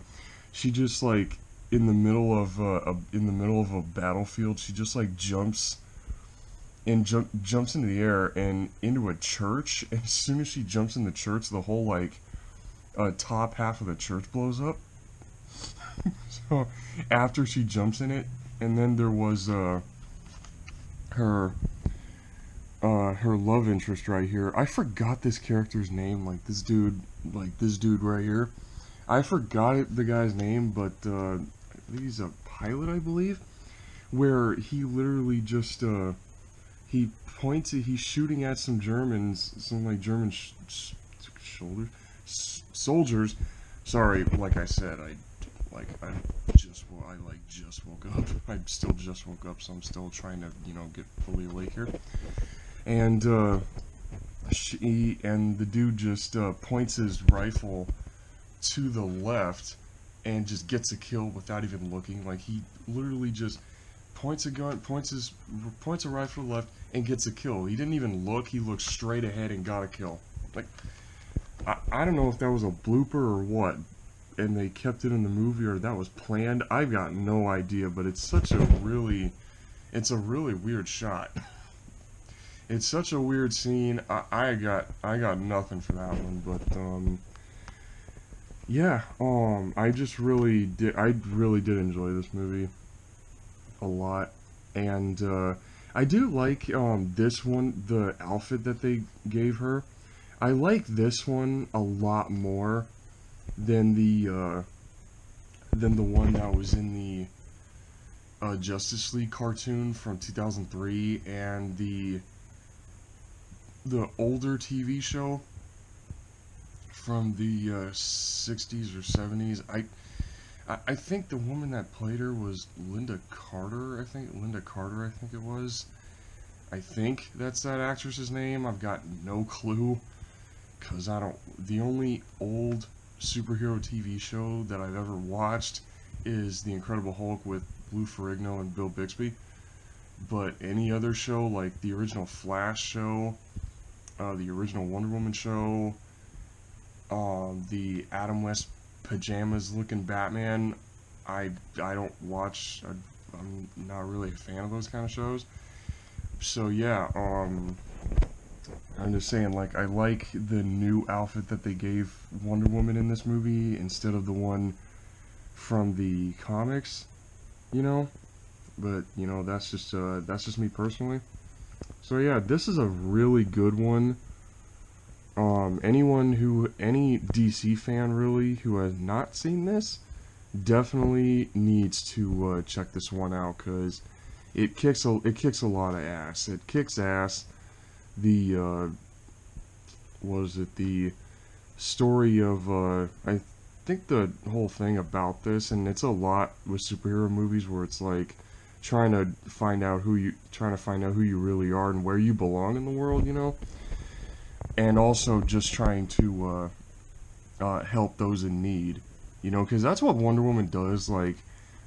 A: she just like in the middle of a battlefield, she just like jumps into the air and into a church. And as soon as she jumps in the church, the whole like top half of the church blows up. So after she jumps in it, and then there was her love interest right here. I forgot this character's name. Like this dude right here. I forgot the guy's name, but I think he's a pilot, I believe. Where he literally just he's shooting at some Germans, some like German soldiers. Sorry, like I said, I just woke up. I still just woke up, so I'm still trying to get fully awake here. And the dude just points his rifle to the left and just gets a kill without even looking. Like he literally just points a rifle left and gets a kill. He didn't even look. He looked straight ahead and got a kill. Like I don't know if that was a blooper or what, and they kept it in the movie, or that was planned. I've got no idea, but it's a really weird shot. It's such a weird scene. I got nothing for that one, but yeah, I really did enjoy this movie a lot, and I do like this one, the outfit that they gave her. I like this one a lot more than the one that was in the Justice League cartoon from 2003 and the older TV show from the 60s or 70s. I think the woman that played her was Linda Carter. I think it was. I think that's that actress's name. I've got no clue, because the only old superhero TV show that I've ever watched is The Incredible Hulk with Lou Ferrigno and Bill Bixby. But any other show, like the original Flash show, the original Wonder Woman show, the Adam West pajamas looking Batman, I don't watch. I'm not really a fan of those kind of shows. So yeah, I'm just saying, like, I like the new outfit that they gave Wonder Woman in this movie instead of the one from the comics, But, that's just me personally. So yeah, this is a really good one. Any DC fan really who has not seen this definitely needs to check this one out, because it kicks a lot of ass. It kicks ass. The story of I think the whole thing about this, and it's a lot with superhero movies where it's like trying to find out who you really are and where you belong in the world, and also just trying to help those in need, because that's what Wonder Woman does. Like,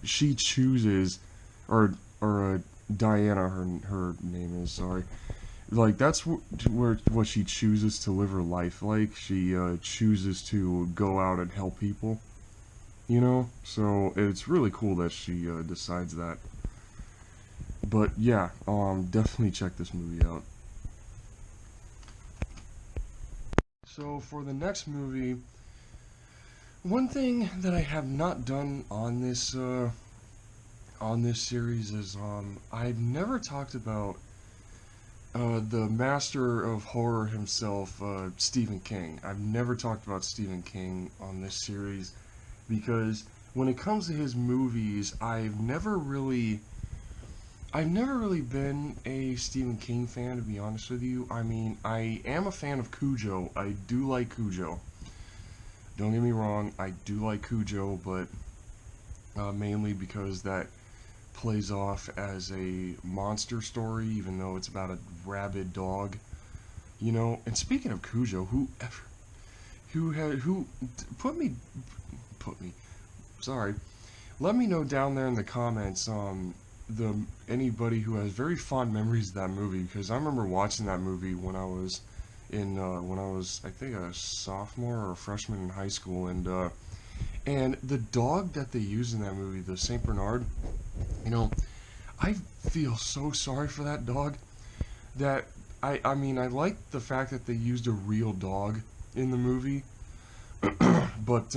A: she chooses, or Diana, her name is, sorry. Like, that's what she chooses to live her life like. She chooses to go out and help people, So it's really cool that she decides that. But yeah, definitely check this movie out. So for the next movie, one thing that I have not done on this series is I've never talked about the master of horror himself, Stephen King. I've never talked about Stephen King on this series because when it comes to his movies, I've never really been a Stephen King fan, to be honest with you. I mean, I am a fan of Cujo. I do like Cujo. Don't get me wrong, I do like Cujo, but mainly because that plays off as a monster story, even though it's about a rabid dog. You know, and speaking of Cujo, put me, sorry, let me know down there in the comments, anybody who has very fond memories of that movie, because I remember watching that movie when I was I think a sophomore or a freshman in high school, and the dog that they used in that movie, the Saint Bernard, you know, I feel so sorry for that dog. That I mean, I like the fact that they used a real dog in the movie, but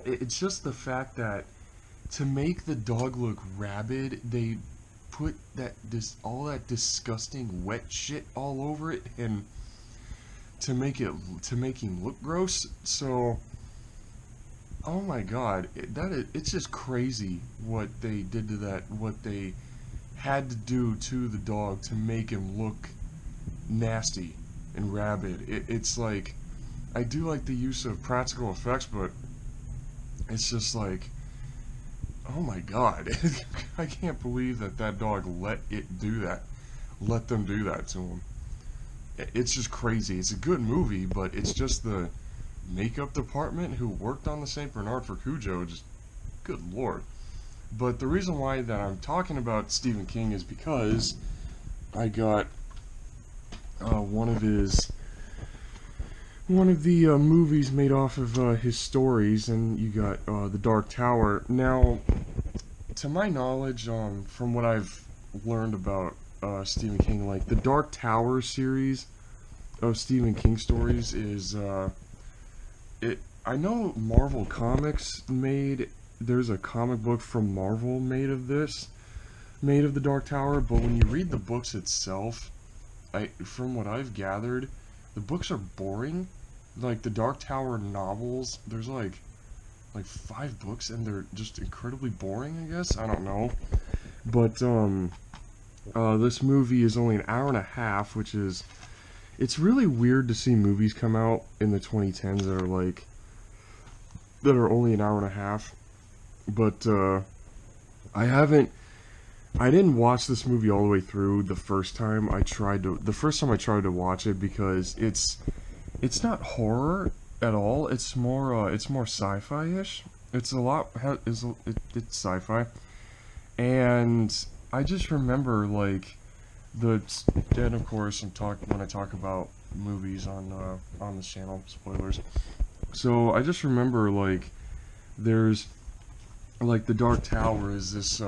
A: it's just the fact that to make the dog look rabid, they put all that disgusting wet shit all over it, and to make him look gross. So, oh my god, it's just crazy what they did to that, what they had to do to the dog to make him look nasty and rabid. It's like, I do like the use of practical effects, but it's just like, oh my god, I can't believe that dog let them do that to him. It's just crazy. It's a good movie, but it's just the makeup department who worked on the Saint Bernard for Cujo, just, good lord. But the reason why that I'm talking about Stephen King is because I got one of the movies made off of his stories, and you got The Dark Tower. Now, to my knowledge, from what I've learned about Stephen King, like the Dark Tower series of Stephen King stories is I know Marvel Comics there's a comic book from Marvel made of the Dark Tower, but when you read the books itself, from what I've gathered, the books are boring. Like the Dark Tower novels, there's like 5 books, and they're just incredibly boring, I guess. I don't know. But this movie is only an hour and a half, which is, it's really weird to see movies come out in the 2010s that are only an hour and a half. But I didn't watch this movie all the way through the first time I tried to watch it, because it's not horror at all. It's more sci-fi-ish. It's sci-fi, and I just remember and of course when I talk about movies on this channel, spoilers. So I just remember there's the Dark Tower is this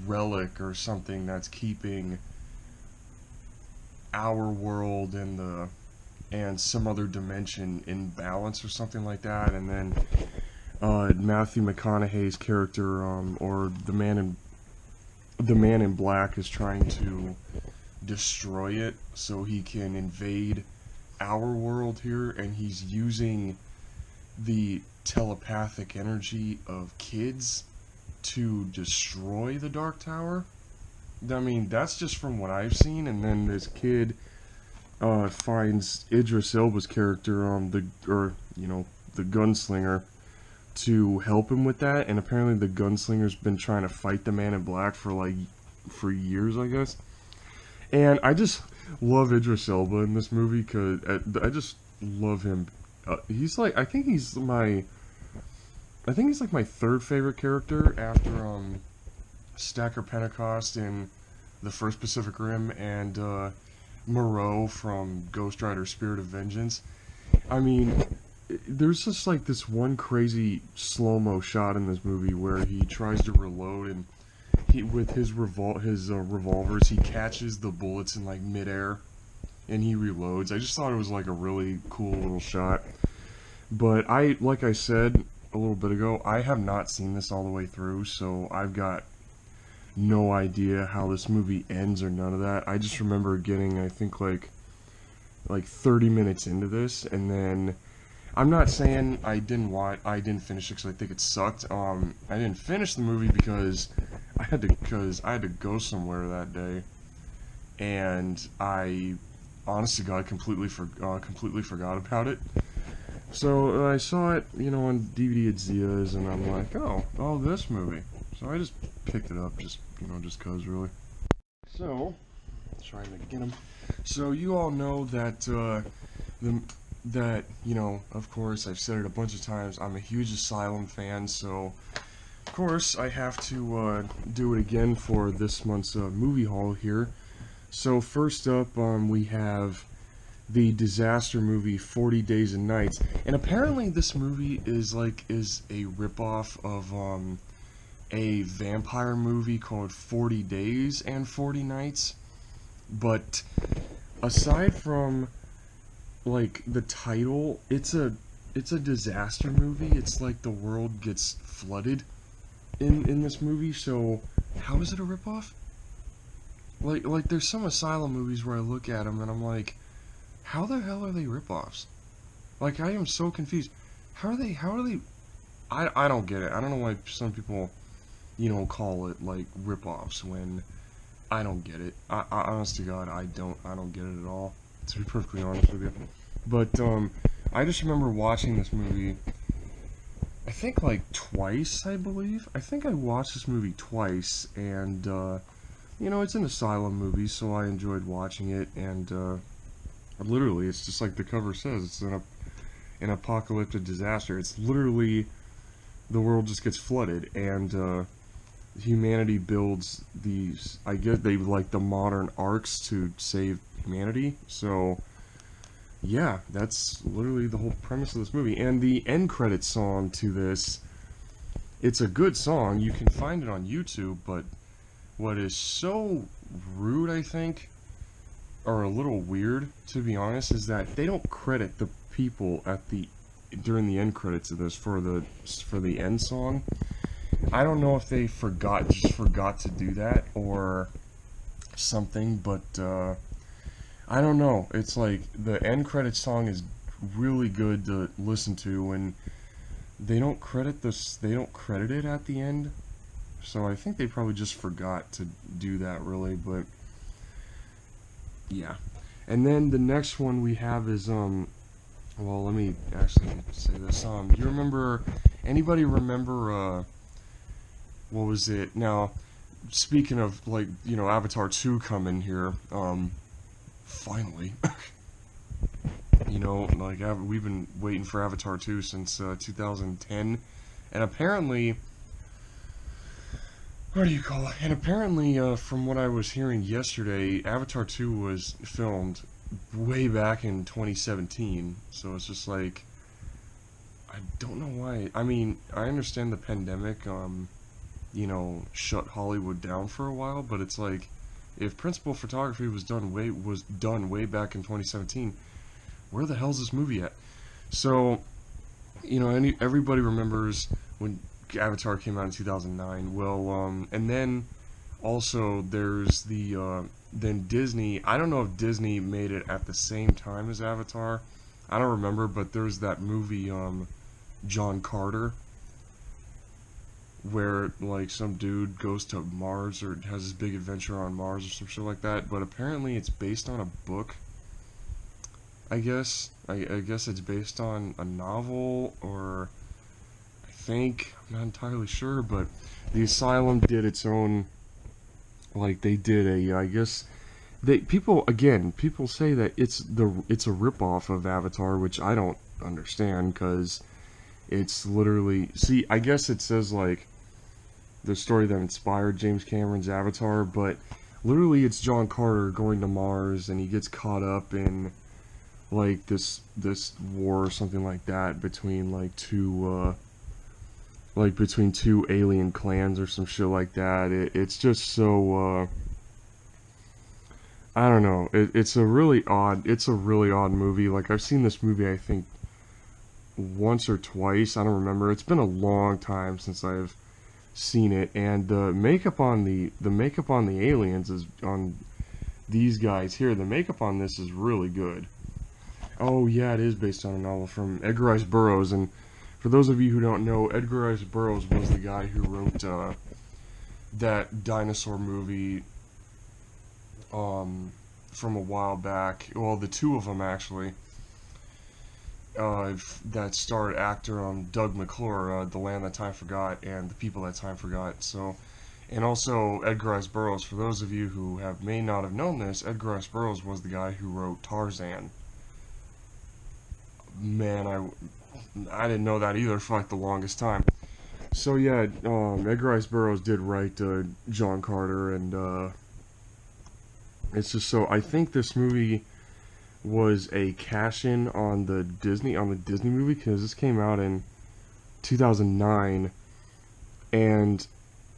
A: relic or something that's keeping our world and some other dimension in balance or something like that. And then Matthew McConaughey's character, or the man in black, is trying to destroy it so he can invade our world here, and he's using the telepathic energy of kids to destroy the Dark Tower. I mean, that's just from what I've seen. And then this kid finds Idris Elba's character, the gunslinger, to help him with that. And apparently the gunslinger's been trying to fight the Man in Black for years, I guess. And I just love Idris Elba in this movie, because I just love him. He's I think he's my 3rd favorite character after Stacker Pentecost in the first Pacific Rim, and Moreau from Ghost Rider Spirit of Vengeance. I mean, there's just this one crazy slow-mo shot in this movie where he tries to reload, and with his revolvers, he catches the bullets in midair, and he reloads. I just thought it was like a really cool little shot. But like I said a little bit ago, I have not seen this all the way through, so I've got no idea how this movie ends or none of that. I just remember getting, I think, like 30 minutes into this, and then I'm not saying I didn't finish it because I think it sucked. I didn't finish the movie because I had to go somewhere that day, and I, honest to God, completely forgot about it. So I saw it, on DVD at Zia's, and I'm like, oh, this movie. So I just picked it up, just cause, really. So, trying to get them. So you all know that of course, I've said it a bunch of times. I'm a huge Asylum fan, so of course I have to do it again for this month's movie haul here. So first up, we have the disaster movie 40 Days and Nights, and apparently this movie is a ripoff of a vampire movie called 40 Days and 40 Nights. But aside from the title, it's a disaster movie. It's like the world gets flooded in this movie. So how is it a ripoff? Like there's some Asylum movies where I look at them and I'm like, how the hell are they ripoffs? Like, I am so confused. How are they? I don't get it. I don't know why some people, call it like ripoffs when I don't get it. I honest to God, I don't get it at all. To be perfectly honest with you. But I just remember watching this movie. I think like twice, I believe. I think I watched this movie twice, and it's an Asylum movie, so I enjoyed watching it. And literally, it's just like the cover says. It's an apocalyptic disaster. It's literally the world just gets flooded, and humanity builds these. I guess they like the modern arcs to save humanity. So yeah, that's literally the whole premise of this movie. And the end credit song to this, it's a good song. You can find it on YouTube, but what is so rude, I think, or a little weird, to be honest, is that they don't credit the people during the end credits of this for the end song. I don't know if they just forgot to do that or something, but I don't know. It's like the end credit song is really good to listen to, and they don't credit it at the end. So I think they probably just forgot to do that, really, but yeah. And then the next one we have is well, let me actually say this. Anybody remember what was it? Now, speaking of Avatar 2 coming here, finally. We've been waiting for Avatar 2 since 2010, and apparently, what do you call it? And apparently, from what I was hearing yesterday, Avatar 2 was filmed way back in 2017, so it's just like, I don't know why. I mean, I understand the pandemic, shut Hollywood down for a while, but it's like, if principal photography was done way back in 2017, where the hell's this movie at? So, everybody remembers when Avatar came out in 2009. Well, and then also there's then Disney. I don't know if Disney made it at the same time as Avatar. I don't remember, but there's that movie, John Carter, where some dude goes to Mars or has this big adventure on Mars or some shit like that. But apparently it's based on a book. I guess it's based on a novel, or I'm not entirely sure, but the Asylum did its own, they did people say that it's a ripoff of Avatar, which I don't understand, because it's literally, I guess it says the story that inspired James Cameron's Avatar, but literally it's John Carter going to Mars, and he gets caught up in this war or something like that between between two alien clans or some shit like that. It's just so I don't know. It's a really odd. It's a really odd movie. Like I've seen this movie, I think once or twice. I don't remember. It's been a long time since I've seen it, and the makeup on the aliens is on these guys here. The makeup on this is really good. Oh yeah, it is based on a novel from Edgar Rice Burroughs, and for those of you who don't know, Edgar Rice Burroughs was the guy who wrote that dinosaur movie from a while back. Well, the two of them actually. That starred actor Doug McClure, The Land That Time Forgot, and The People That Time Forgot. So, and also Edgar Rice Burroughs. For those of you who may not have known this, Edgar Rice Burroughs was the guy who wrote Tarzan. Man, I didn't know that either for like the longest time. So yeah, Edgar Rice Burroughs did write John Carter, and it's just so I think this movie was a cash-in on the Disney movie because this came out in 2009, and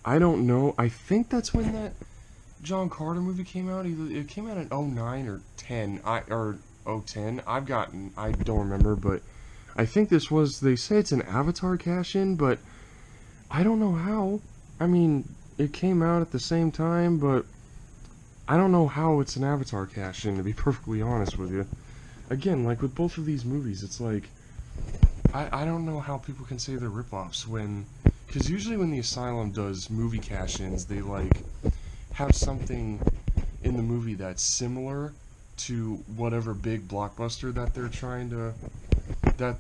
A: I don't know. I think that's when that John Carter movie came out. Either it came out in '09 or 10. Or '10. I don't remember, but I think this was. They say it's an Avatar cash-in, but I don't know how. I mean, it came out at the same time, but I don't know how it's an Avatar cash-in, to be perfectly honest with you. Again, like with both of these movies, it's like, I don't know how people can say they're rip-offs when, because usually when the Asylum does movie cash-ins, they like have something in the movie that's similar to whatever big blockbuster that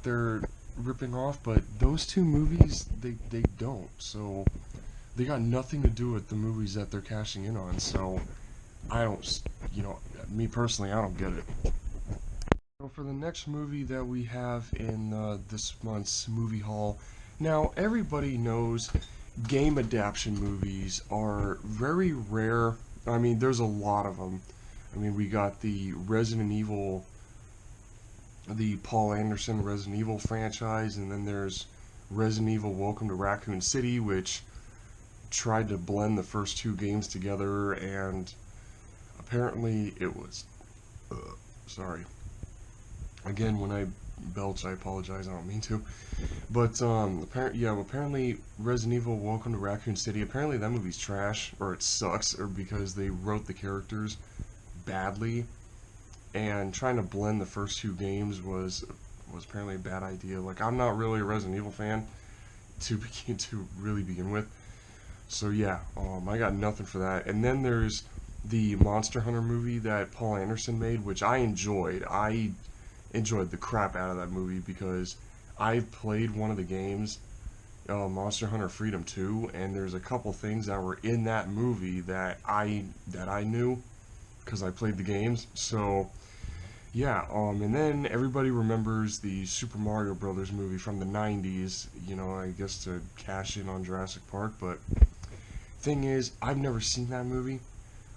A: they're ripping off, but those two movies, they don't, so they got nothing to do with the movies that they're cashing in on, so I don't, me personally, I don't get it. So for the next movie that we have in this month's movie haul, now everybody knows game adaptation movies are very rare. I mean, there's a lot of them. I mean, we got the Paul Anderson Resident Evil franchise, and then there's Resident Evil Welcome to Raccoon City, which tried to blend the first two games together, and apparently it was sorry, again, when I belch, I apologize, I don't mean to, but apparently Resident Evil Welcome to Raccoon City, apparently that movie's trash, or it sucks, or because they wrote the characters badly, and trying to blend the first two games was apparently a bad idea. Like, I'm not really a Resident Evil fan to really begin with, so yeah, I got nothing for that. And then there's the Monster Hunter movie that Paul Anderson made, which I enjoyed. I enjoyed the crap out of that movie because I played one of the games, Monster Hunter Freedom 2, and there's a couple things that were in that movie that I knew because I played the games. So yeah, and then everybody remembers the Super Mario Brothers movie from the 90s, I guess to cash in on Jurassic Park, but thing is, I've never seen that movie.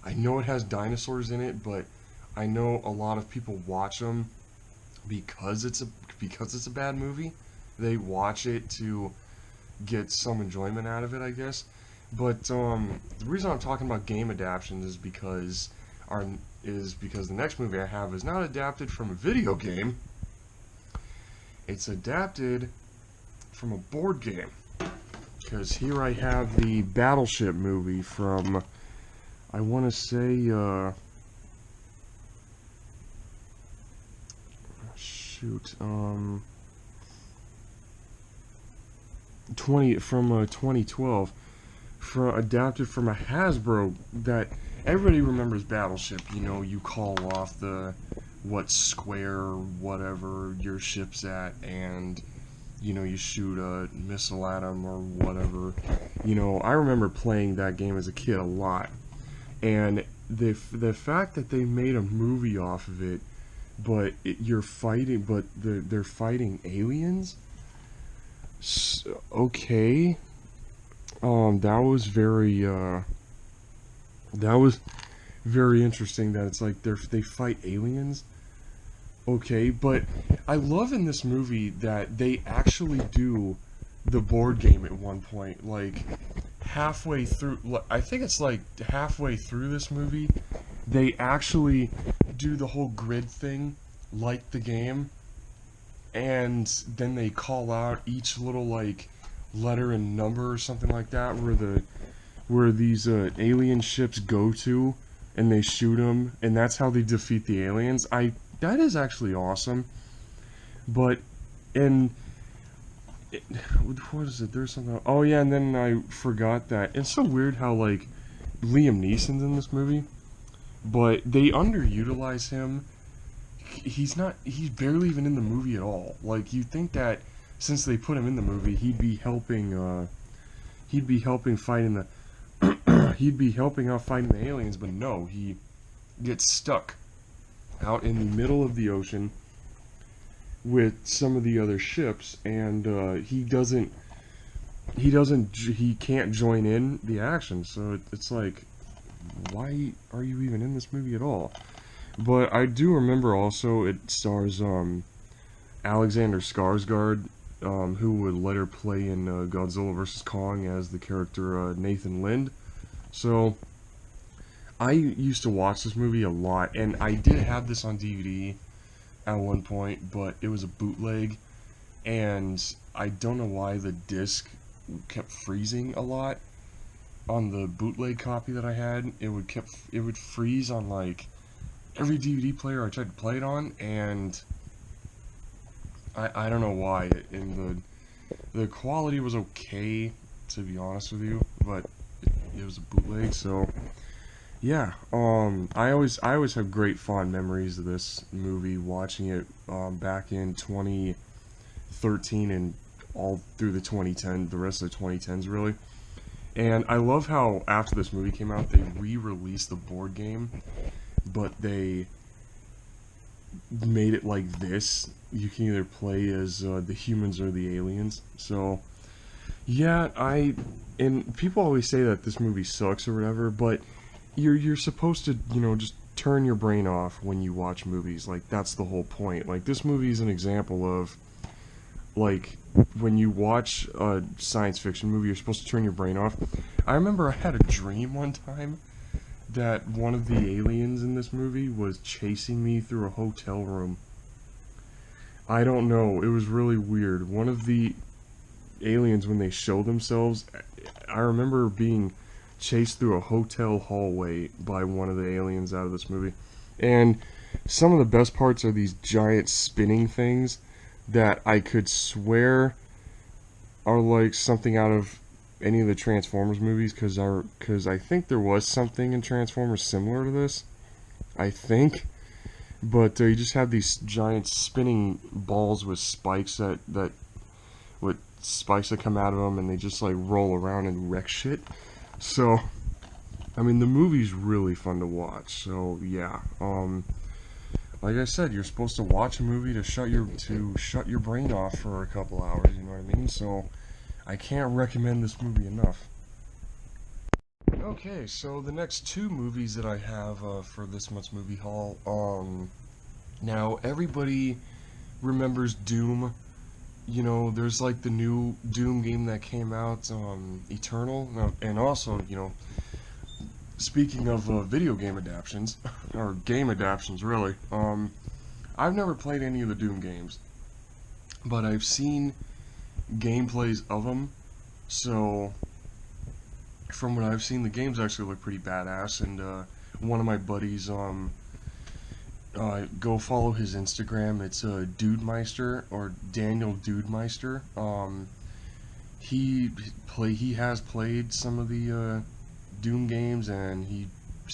A: I know it has dinosaurs in it, but I know a lot of people watch them because it's a bad movie. They watch it to get some enjoyment out of it, I guess. But the reason I'm talking about game adaptations is because the next movie I have is not adapted from a video game. It's adapted from a board game. Because here I have the Battleship movie from, I want to say, shoot, 2012, adapted from a Hasbro that everybody remembers. Battleship, you call off what square or whatever your ship's at, and you shoot a missile at them or whatever. I remember playing that game as a kid a lot, and the fact that they made a movie off of it, but they're fighting aliens. Okay, that was very interesting. That it's like they fight aliens. Okay, but I love in this movie that they actually do the board game at one point, like halfway through. I think it's like halfway through this movie, they actually do the whole grid thing like the game, and then they call out each little like letter and number or something like that where these alien ships go to, and they shoot them, and that's how they defeat the aliens. That is actually awesome. But and what is it? There's something. Oh yeah, and then I forgot that it's so weird how like Liam Neeson's in this movie, but they underutilize him. He's not. He's barely even in the movie at all. Like you'd think that since they put him in the movie, he'd be helping. He'd be helping fighting the. He'd be helping out fighting the aliens, but no, he gets stuck out in the middle of the ocean with some of the other ships, and he can't join in the action. So it's like, why are you even in this movie at all? But I do remember also it stars Alexander Skarsgård, who would later play in Godzilla vs. Kong as the character Nathan Lind. So I used to watch this movie a lot, and I did have this on DVD at one point, but it was a bootleg, and I don't know why the disc kept freezing a lot on the bootleg copy that I had. It would freeze on like every DVD player I tried to play it on, and I don't know why. And the quality was okay, to be honest with you, but it was a bootleg, so yeah. I always have great fond memories of this movie, watching it back in 2013 and all through the rest of the 2010s really. And I love how after this movie came out, they re-released the board game, but they made it like this. You can either play as the humans or the aliens. So yeah, and people always say that this movie sucks or whatever, but you're supposed to, just turn your brain off when you watch movies. Like, that's the whole point. Like, this movie is an example of, like, when you watch a science fiction movie, you're supposed to turn your brain off. I remember I had a dream one time that one of the aliens in this movie was chasing me through a hotel room. I don't know, it was really weird. One of the aliens, when they show themselves, I remember being chased through a hotel hallway by one of the aliens out of this movie. And some of the best parts are these giant spinning things that I could swear are like something out of any of the Transformers movies, because I think there was something in Transformers similar to this, I think. But you just have these giant spinning balls with spikes that come out of them, and they just like roll around and wreck shit. So, I mean, the movie's really fun to watch. So yeah, like I said, you're supposed to watch a movie to shut your brain off for a couple hours. You know what I mean? So, I can't recommend this movie enough. Okay, so the next two movies that I have for this month's movie haul. Now everybody remembers Doom. There's like the new Doom game that came out, Eternal. Now, and also, speaking of video game adaptions, or game adaptions really, I've never played any of the Doom games, but I've seen gameplays of them, so from what I've seen, the games actually look pretty badass. And one of my buddies, go follow his Instagram. It's Dudemeister, or Daniel Dudemeister. He has played some of the Doom games, and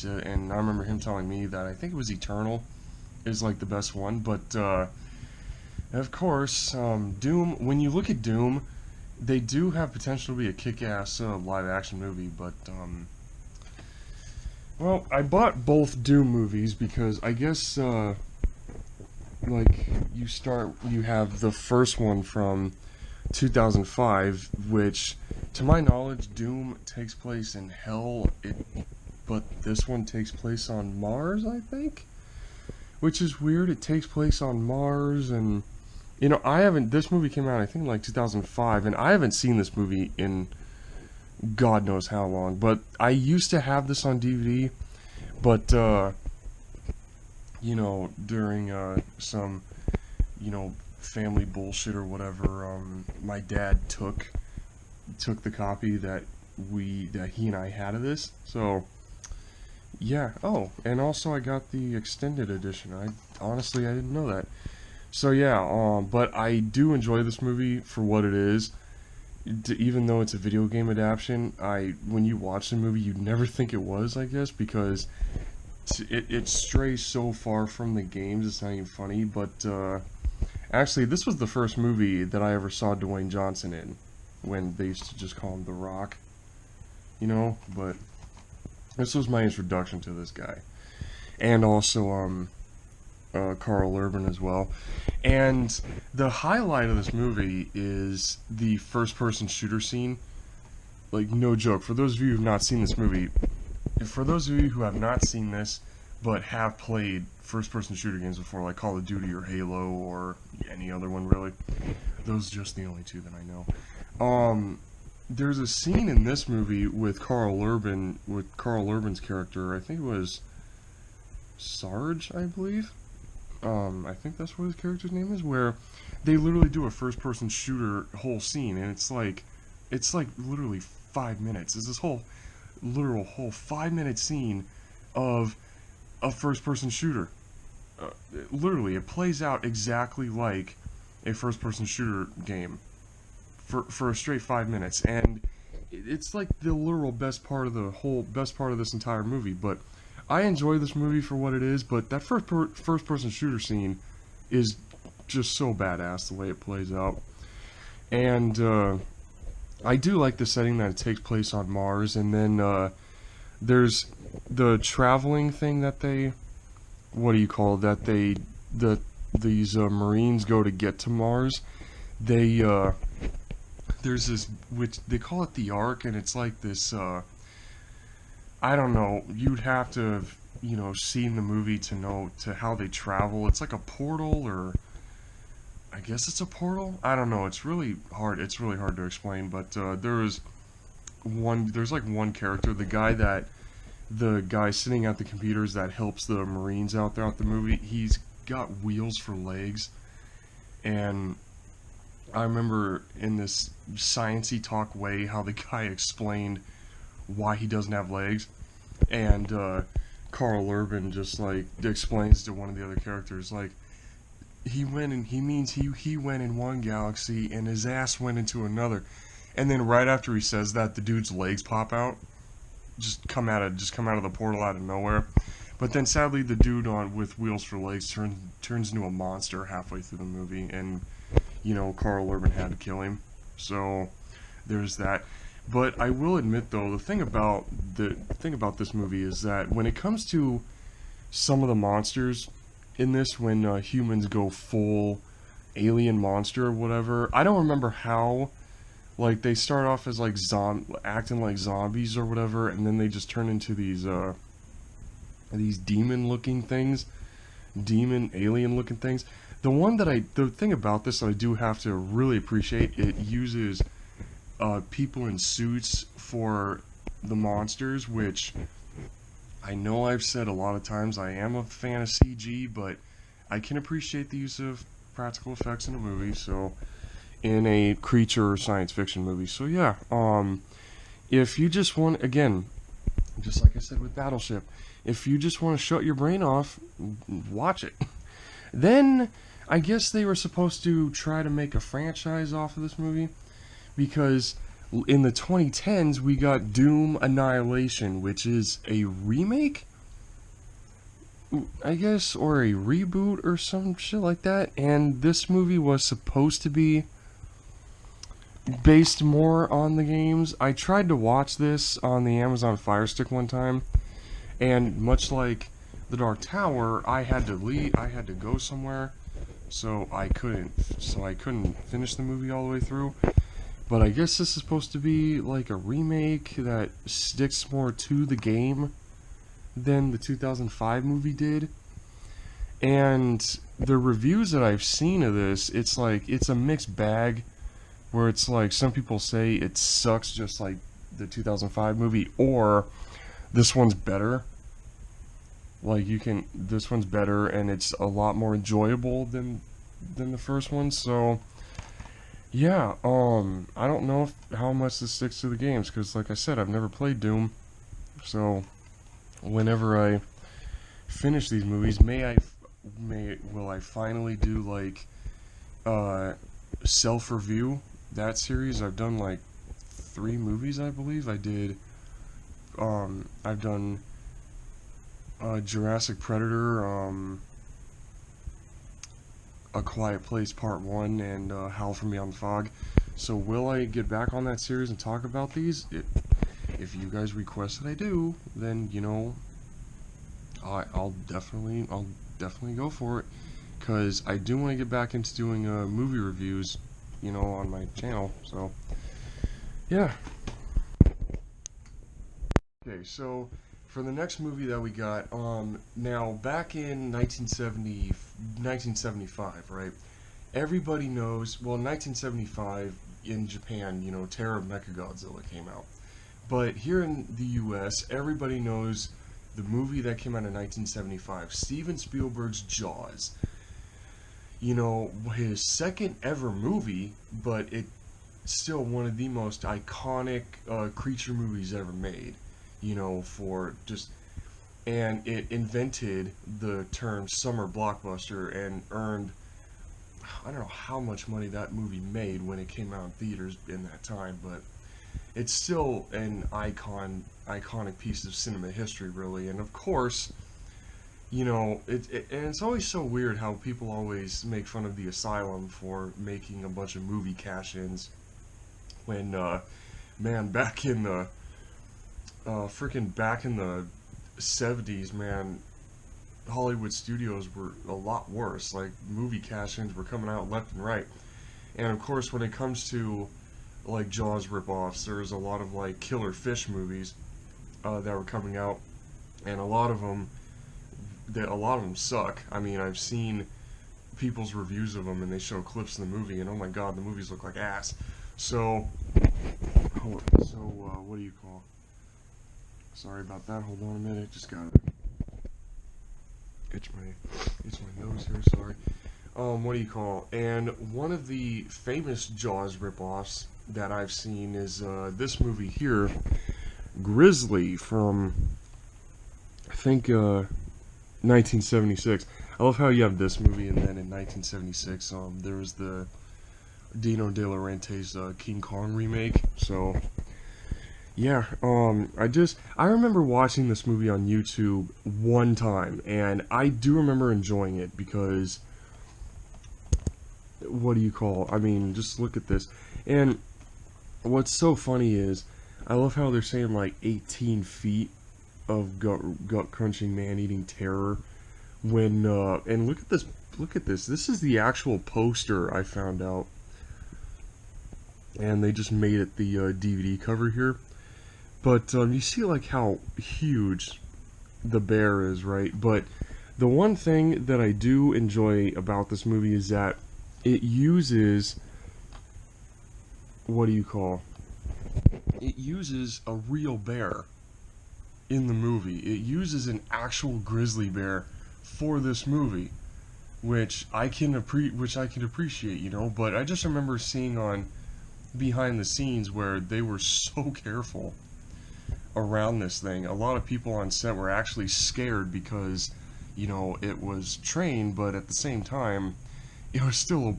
A: and I remember him telling me that I think it was Eternal is like the best one. But of course, Doom. When you look at Doom, they do have potential to be a kick-ass live-action movie, but well, I bought both Doom movies because I guess like you have the first one from 2005, which to my knowledge Doom takes place in hell, but this one takes place on Mars, I think, which is weird. It takes place on Mars, and this movie came out I think in like 2005, and I haven't seen this movie in God knows how long, but I used to have this on DVD, but during some, family bullshit or whatever, my dad took the copy that he and I had of this. So yeah. Oh, and also I got the extended edition. I didn't know that. So yeah. But I do enjoy this movie for what it is. Even though it's a video game adaptation, when you watch the movie, you'd never think it was, I guess, because it strays so far from the games. It's not even funny. But actually, this was the first movie that I ever saw Dwayne Johnson in, when they used to just call him The Rock. But this was my introduction to this guy, and also Karl Urban as well. And the highlight of this movie is the first-person shooter scene. Like, no joke. For those of you who have not seen this movie, for those of you who have not seen this but have played first-person shooter games before, like Call of Duty or Halo or any other one really, those are just the only two that I know. There's a scene in this movie with Karl Urban's character. I think it was Sarge, I believe. I think that's what his character's name is, where they literally do a first-person shooter whole scene, and it's like literally 5 minutes. It's this whole 5-minute scene of a first-person shooter. Literally, it plays out exactly like a first-person shooter game for a straight 5 minutes, and it's like the literal best part of this entire movie. But I enjoy this movie for what it is, but that first-person shooter scene is just so badass the way it plays out. And I do like the setting that it takes place on Mars, and then there's the traveling thing that these Marines go to get to Mars. There's this, which they call it the Ark, and it's like this, I don't know, you'd have to have, seen the movie to know how they travel. It's like a portal, or I guess it's a portal? I don't know, it's really hard to explain, but there's like one character, the guy sitting at the computers that helps the Marines out throughout the movie. He's got wheels for legs, and I remember in this sciencey talk way how the guy explained why he doesn't have legs, and Karl Urban just like explains to one of the other characters, like, he went in one galaxy and his ass went into another, and then right after he says that, the dude's legs pop out, just come out of the portal out of nowhere. But then sadly, the dude with wheels for legs turns into a monster halfway through the movie, and Karl Urban had to kill him. So there's that. But I will admit, though, the thing about this movie is that when it comes to some of the monsters in this, when humans go full alien monster or whatever, I don't remember how. Like, they start off as like acting like zombies or whatever, and then they just turn into these demon-looking things, alien-looking things. The thing about this that I do have to really appreciate, it uses people in suits for the monsters, which I know I've said a lot of times I am a fan of CG, but I can appreciate the use of practical effects in a movie, so in a creature or science fiction movie. So yeah, if you just want, again, just like I said with Battleship, if you just want to shut your brain off, watch it. Then I guess they were supposed to try to make a franchise off of this movie, because in the 2010s we got Doom Annihilation, which is a remake, I guess, or a reboot or some shit like that, and this movie was supposed to be based more on the games. I tried to watch this on the Amazon Fire Stick one time, and much like The Dark Tower, I had to leave. I had to go somewhere, so I couldn't finish the movie all the way through. But I guess this is supposed to be like a remake that sticks more to the game than the 2005 movie did. And the reviews that I've seen of this, it's a mixed bag, where it's like some people say it sucks just like the 2005 movie, or this one's better. Like this one's better, and it's a lot more enjoyable than the first one. So yeah, I don't know how much this sticks to the games, because like I said, I've never played Doom. So whenever I finish these movies, will I finally do like self-review that series. I've done like 3 movies, I believe. I've done Jurassic Predator, A Quiet Place Part 1, and Howl from Beyond the Fog. So will I get back on that series and talk about these? If you guys request that I do, then, you know, I'll definitely go for it, because I do want to get back into doing movie reviews, you know, on my channel. So yeah. Okay, so for the next movie that we got, now back in 1975, right? Everybody knows, well, 1975 in Japan, you know, Terror of Mechagodzilla came out. But here in the US, everybody knows the movie that came out in 1975, Steven Spielberg's Jaws. You know, his second ever movie, but it's still one of the most iconic creature movies ever made. You know, and it invented the term summer blockbuster and earned, I don't know how much money that movie made when it came out in theaters in that time, but it's still an iconic piece of cinema history, really. And of course, you know, and it's always so weird how people always make fun of the Asylum for making a bunch of movie cash-ins when, man, back in the 70s, man, Hollywood studios were a lot worse. Like, movie cash-ins were coming out left and right. And of course, when it comes to like Jaws ripoffs, there's a lot of like killer fish movies that were coming out, and a lot of them suck. I mean, I've seen people's reviews of them, and they show clips of the movie, and oh my god, the movies look like ass. So what do you call? Sorry about that. Hold on a minute. Just gotta itch my nose here. Sorry. What do you call? And one of the famous Jaws ripoffs that I've seen is this movie here, Grizzly, from I think 1976. I love how you have this movie, and then in 1976 there was the Dino De Laurentiis King Kong remake. So yeah, I remember watching this movie on YouTube one time, and I do remember enjoying it because, what do you call? I mean, just look at this. And what's so funny is, I love how they're saying like 18 feet of gut crunching man eating terror. When and look at this. This is the actual poster, I found out, and they just made it the DVD cover here. But you see like how huge the bear is, right? But the one thing that I do enjoy about this movie is that it uses, what do you call? It uses a real bear in the movie. It uses an actual grizzly bear for this movie, which I can appreciate, you know. But I just remember seeing on behind the scenes where they were so careful around this thing. A lot of people on set were actually scared because, you know, it was trained, but at the same time, it was still a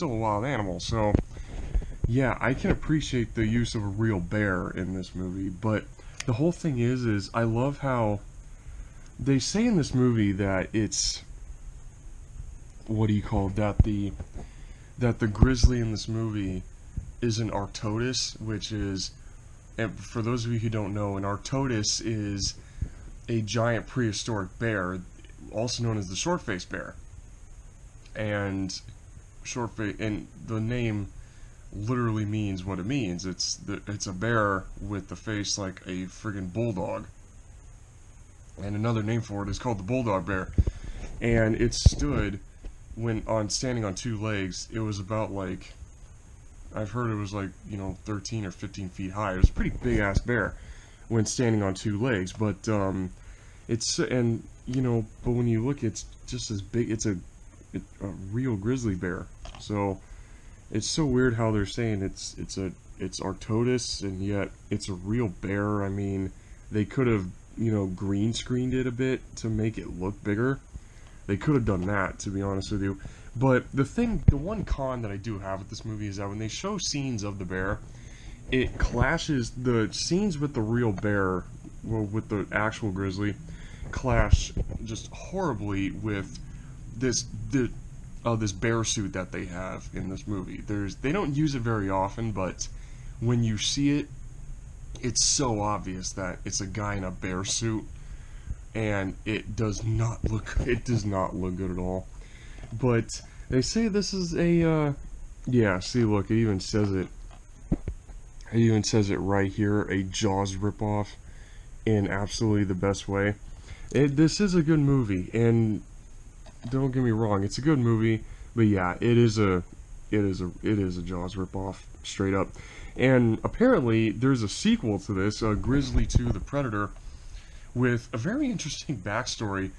A: wild animal. So yeah, I can appreciate the use of a real bear in this movie. But the whole thing is I love how they say in this movie that it's, what do you call it, that the grizzly in this movie is an Arctodus, which is, and for those of you who don't know, an Arctodus is a giant prehistoric bear, also known as the short-faced bear. And the name literally means what it means. It's a bear with the face like a friggin' bulldog. And another name for it is called the bulldog bear. And it stood standing on 2 legs. It was about like, I've heard it was like, you know, 13 or 15 feet high. It was a pretty big ass bear when standing on 2 legs. But and you know, but when you look, it's just as big. It's a real grizzly bear. So it's so weird how they're saying it's Arctodus, and yet it's a real bear. I mean, they could have, you know, green screened it a bit to make it look bigger. They could have done that, to be honest with you. But the one con that I do have with this movie is that when they show scenes of the bear, it clashes. The scenes with the real bear, well, with the actual grizzly, clash just horribly with this this bear suit that they have in this movie. They don't use it very often, but when you see it, it's so obvious that it's a guy in a bear suit, and it does not look good at all. But they say this is a yeah, see, look, it even says it. It even says it right here, a Jaws ripoff in absolutely the best way. This is a good movie, and don't get me wrong, it's a good movie, but yeah, it is a Jaws ripoff, straight up. And apparently, there's a sequel to this, Grizzly 2: The Predator, with a very interesting backstory.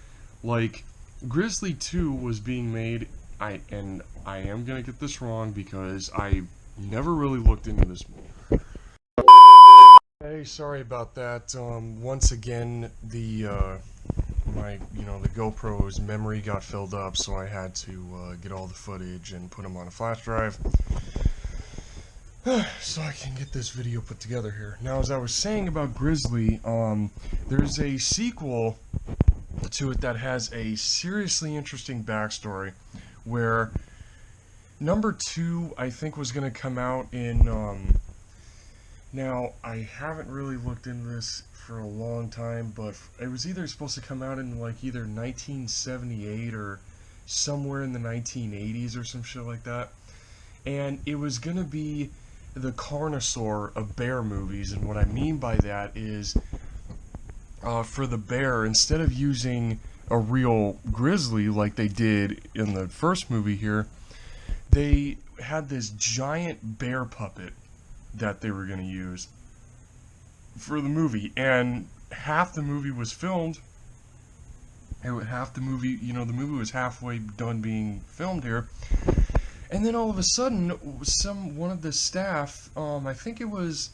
A: Like, Grizzly 2 was being made, I am gonna get this wrong because I never really looked into this movie. Hey, sorry about that. Once again, the the GoPro's memory got filled up, so I had to get all the footage and put them on a flash drive, so I can get this video put together here. Now, as I was saying about Grizzly, there's a sequel to it that has a seriously interesting backstory, where number 2, I think, was going to come out in, now, I haven't really looked into this for a long time, but it was either supposed to come out in, like, either 1978 or somewhere in the 1980s or some shit like that. And it was going to be the Carnosaur of bear movies, and what I mean by that is, for the bear, instead of using a real grizzly like they did in the first movie here, they had this giant bear puppet that they were going to use for the movie, and half the movie was filmed. Half the movie, the movie was halfway done being filmed here, and then all of a sudden, one of the staff, I think it was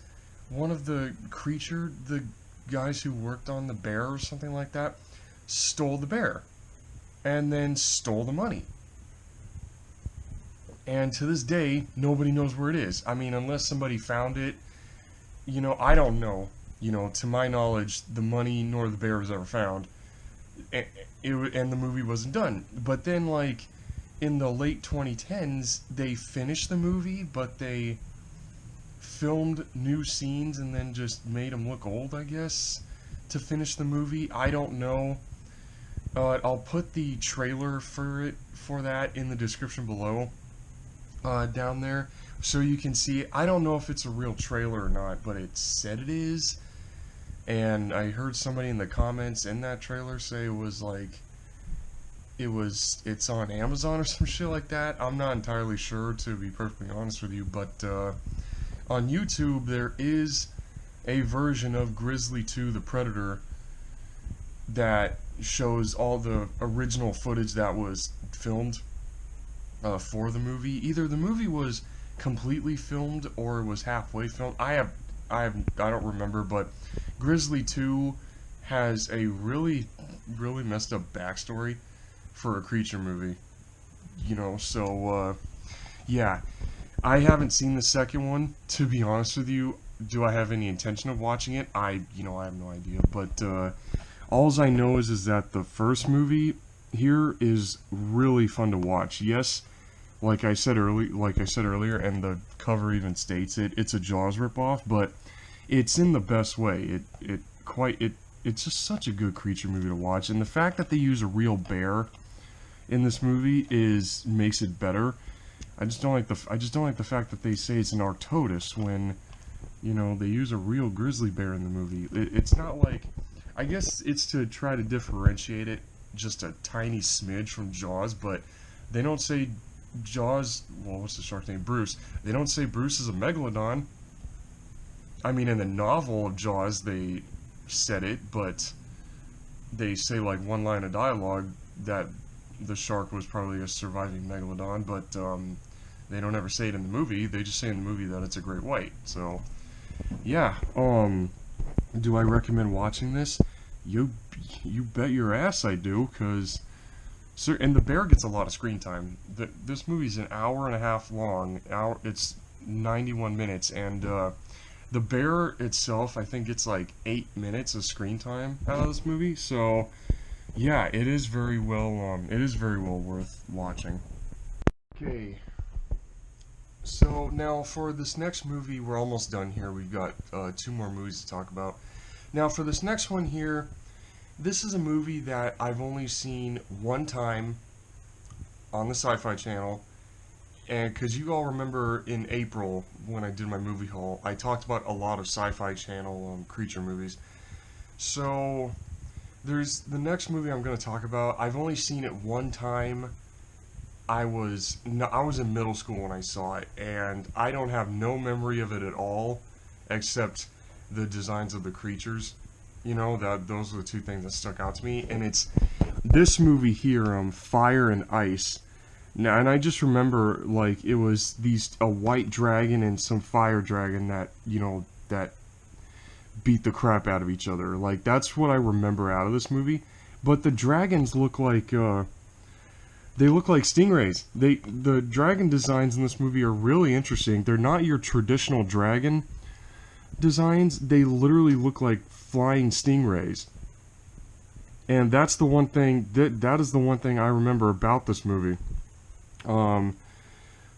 A: one of the guys who worked on the bear or something like that, stole the bear, and then stole the money. And to this day, nobody knows where it is. I mean, unless somebody found it, I don't know. To my knowledge, the money nor the bear was ever found. And the movie wasn't done. But then, like, in the late 2010s, they finished the movie, but they filmed new scenes and then just made them look old, I guess, to finish the movie. I don't know. I'll put the trailer for that in the description below. Down there, so you can see it. I don't know if it's a real trailer or not, but it said it is, and I heard somebody in the comments in that trailer say it's on Amazon or some shit like that. I'm not entirely sure, to be perfectly honest with you, but on YouTube there is a version of Grizzly 2: The Predator that shows all the original footage that was filmed for the movie. Either the movie was completely filmed or it was halfway filmed. I don't remember, but Grizzly 2 has a really, really messed up backstory for a creature movie. So yeah, I haven't seen the second one, to be honest with you. Do I have any intention of watching it? I have no idea, but alls I know is that the first movie here is really fun to watch. Yes, like I said earlier, and the cover even states it, it's a Jaws ripoff, but it's in the best way. It's just such a good creature movie to watch, and the fact that they use a real bear in this movie makes it better. I just don't like the fact that they say it's an Arctodus when they use a real grizzly bear in the movie. It's not like, I guess it's to try to differentiate it just a tiny smidge from Jaws, but they don't say Jaws, well, what's the shark's name? Bruce. They don't say Bruce is a megalodon. I mean, in the novel of Jaws, they said it, but they say like one line of dialogue that the shark was probably a surviving megalodon, but they don't ever say it in the movie. They just say in the movie that it's a great white. So yeah, do I recommend watching this? You bet your ass I do, cause and the bear gets a lot of screen time. This movie's an hour and a half long. It's 91 minutes, and the bear itself, I think, gets like 8 minutes of screen time out of this movie. So yeah, it is very well. It is very well worth watching. Okay. So now for this next movie, we're almost done here. We've got 2 more movies to talk about. Now for this next one here, this is a movie that I've only seen one time on the Sci-Fi Channel, and because you all remember in April when I did my movie haul, I talked about a lot of Sci-Fi Channel creature movies. So there's the next movie I'm going to talk about. I've only seen it one time. I was in middle school when I saw it, and I don't have no memory of it at all, except the designs of the creatures. You know, those are the 2 things that stuck out to me, and it's this movie here, Fire and Ice. Now, and I just remember, like, it was a white dragon and some fire dragon that, you know, that beat the crap out of each other. Like, that's what I remember out of this movie. But the dragons look like, they look like stingrays. The dragon designs in this movie are really interesting. They're not your traditional dragon designs. They literally look like flying stingrays. And that's the one thing that is the one thing I remember about this movie.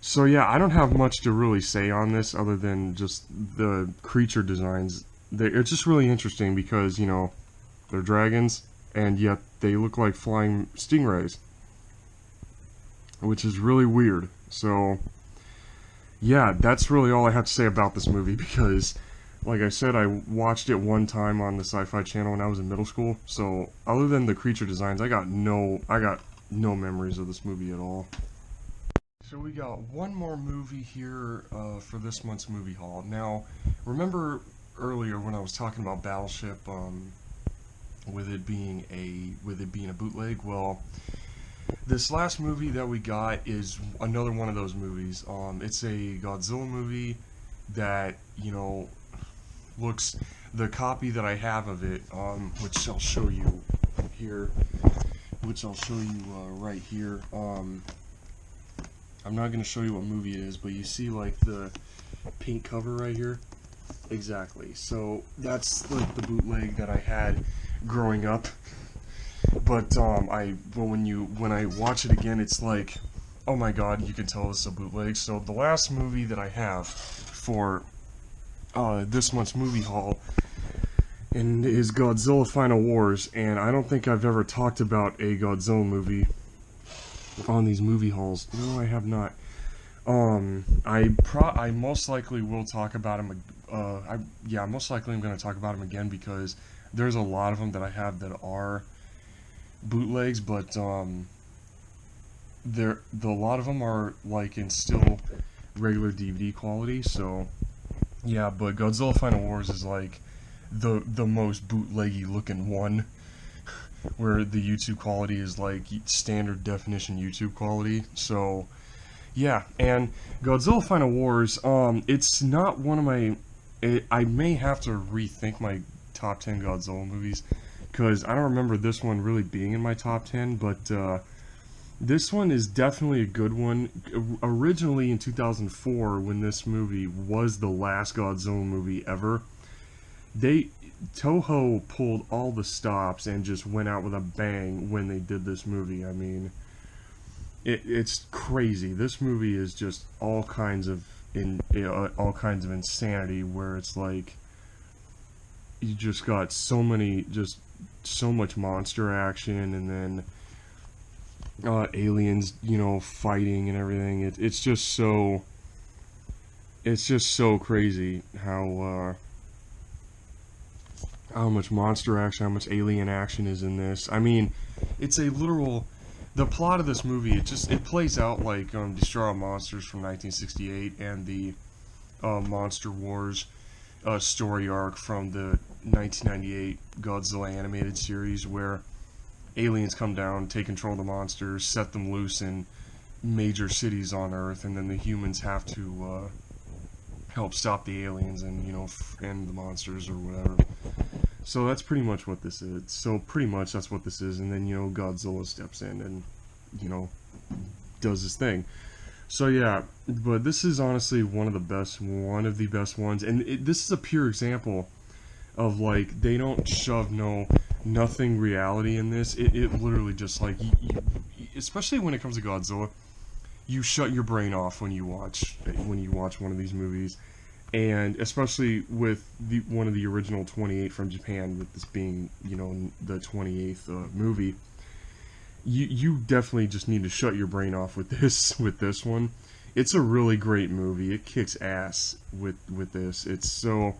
A: So yeah, I don't have much to really say on this other than just the creature designs. It's just really interesting because, you know, they're dragons and yet they look like flying stingrays, which is really weird. So yeah, that's really all I have to say about this movie because, like I said, I watched it one time on the Sci-Fi Channel when I was in middle school. So other than the creature designs, I got no memories of this movie at all. So we got one more movie here for this month's movie haul. Now, remember earlier when I was talking about Battleship, with it being a bootleg? Well, this last movie that we got is another one of those movies. It's a Godzilla movie that, you know, looks, the copy that I have of it, which I'll show you here, right here. I'm not going to show you what movie it is, but you see like the pink cover right here? Exactly. So that's like the bootleg that I had growing up. But when I watch it again, it's like, oh my god, you can tell it's a bootleg. So the last movie that I have for this month's movie haul is Godzilla Final Wars, and I don't think I've ever talked about a Godzilla movie on these movie hauls. No, I have not. I most likely will talk about him. Most likely I'm going to talk about him again because there's a lot of them that I have that are bootlegs, but a lot of them are like in still regular DVD quality. So yeah, but Godzilla Final Wars is like the most bootleggy looking one, where the YouTube quality is like standard definition YouTube quality. So yeah, and Godzilla Final Wars, it's not one of my, I may have to rethink my top 10 Godzilla movies, because I don't remember this one really being in my top 10, but this one is definitely a good one. Originally in 2004, when this movie was the last Godzilla movie ever, Toho pulled all the stops and just went out with a bang when they did this movie. I mean, it's crazy. This movie is just all kinds of insanity, where it's like you just got so much monster action, and then aliens, you know, fighting and everything. It's just so crazy how much monster action, how much alien action is in this. I mean, it's a literal, the plot of this movie, it plays out like Destroy All Monsters from 1968 and the Monster Wars story arc from the 1998 Godzilla animated series where aliens come down, take control of the monsters, set them loose in major cities on Earth, and then the humans have to help stop the aliens and, you know, end the monsters or whatever. So that's pretty much what this is. So pretty much that's what this is, and then, you know, Godzilla steps in and, you know, does his thing. So yeah, but this is honestly one of the best ones, and this is a pure example of, like, they don't shove nothing reality in this. It literally just, like, especially when it comes to Godzilla, you shut your brain off when you watch one of these movies, and especially with one of the original 28 from Japan, with this being, you know, the 28th movie. You definitely just need to shut your brain off with this one. It's a really great movie. It kicks ass with this. It's so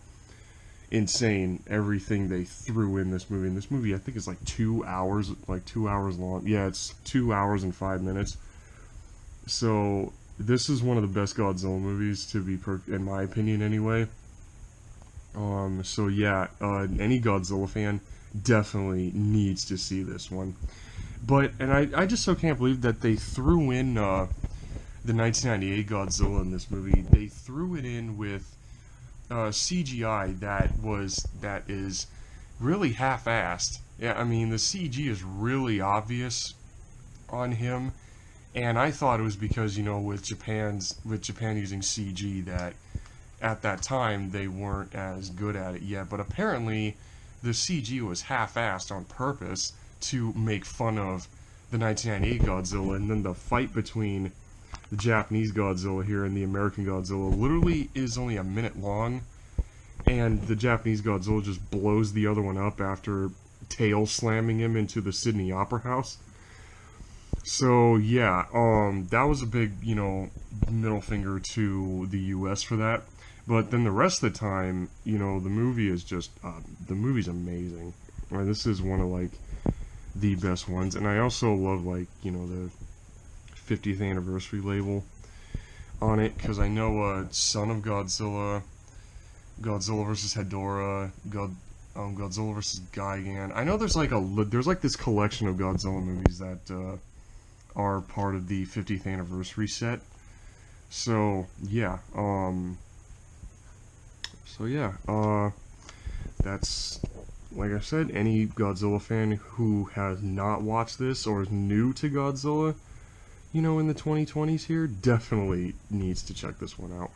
A: insane everything they threw in this movie. And this movie, I think, is like 2 hours long. Yeah, it's 2 hours and 5 minutes. So this is one of the best Godzilla movies, to be in my opinion anyway. So yeah, any Godzilla fan definitely needs to see this one. But, and I just so can't believe that they threw in the 1998 Godzilla in this movie. They threw it in with CGI that is really half-assed. Yeah, I mean, the CG is really obvious on him, and I thought it was because, you know, with Japan using CG, that at that time they weren't as good at it yet. But apparently the CG was half-assed on purpose to make fun of the 1998 Godzilla, and then the fight between the Japanese Godzilla here and the American Godzilla literally is only a minute long, and the Japanese Godzilla just blows the other one up after tail slamming him into the Sydney Opera House. So yeah, that was a big, you know, middle finger to the US for that. But then the rest of the time, you know, the movie is just the movie's amazing. This is one of, like, the best ones. And I also love, like, you know, the 50th anniversary label on it, because I know Son of Godzilla, Godzilla vs. Hedorah, Godzilla vs. Gigan. I know there's like this collection of Godzilla movies that are part of the 50th anniversary set. So yeah, that's, like I said, any Godzilla fan who has not watched this or is new to Godzilla, you know, in the 2020s here, definitely needs to check this one out.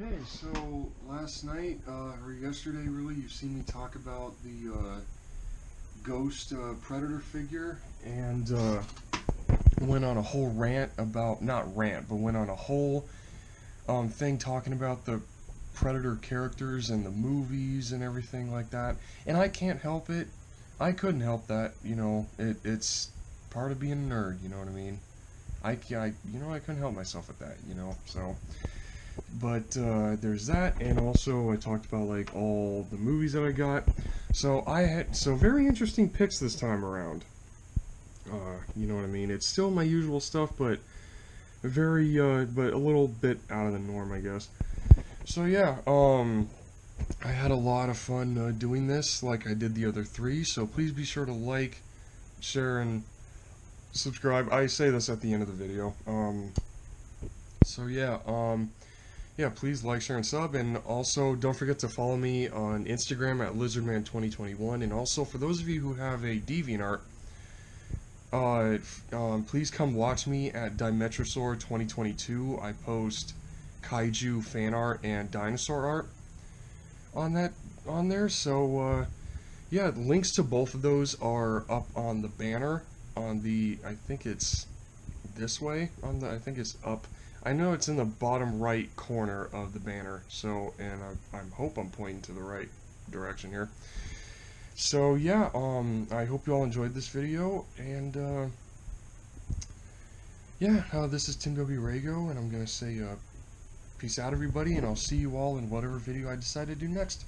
A: Okay, so last night, or yesterday really, you've seen me talk about the Ghost Predator figure, and went on a whole rant about, not rant, but went on a whole thing talking about the Predator characters and the movies and everything like that. And I can't help it. I couldn't help that, you know. It's part of being a nerd, you know what I mean? I couldn't help myself with that, you know. So, but there's that, and also I talked about, like, all the movies that I got. So I had very interesting picks this time around. You know what I mean? It's still my usual stuff, but very but a little bit out of the norm, I guess. So yeah, I had a lot of fun doing this, like I did the other three. So please be sure to like, share, and subscribe. I say this at the end of the video. So yeah, yeah, please like, share, and sub, and also don't forget to follow me on Instagram at LizardMan2021, and also for those of you who have a DeviantArt, please come watch me at Dimetrosaur 2022. I post kaiju fan art and dinosaur art on there. So yeah, links to both of those are up on the banner on the, I think it's this way on the, I think it's up. I know it's in the bottom right corner of the banner. So, and I hope I'm pointing to the right direction here. So yeah, I hope you all enjoyed this video, and yeah, this is Tim W. Rago, and I'm gonna say peace out, everybody, and I'll see you all in whatever video I decide to do next.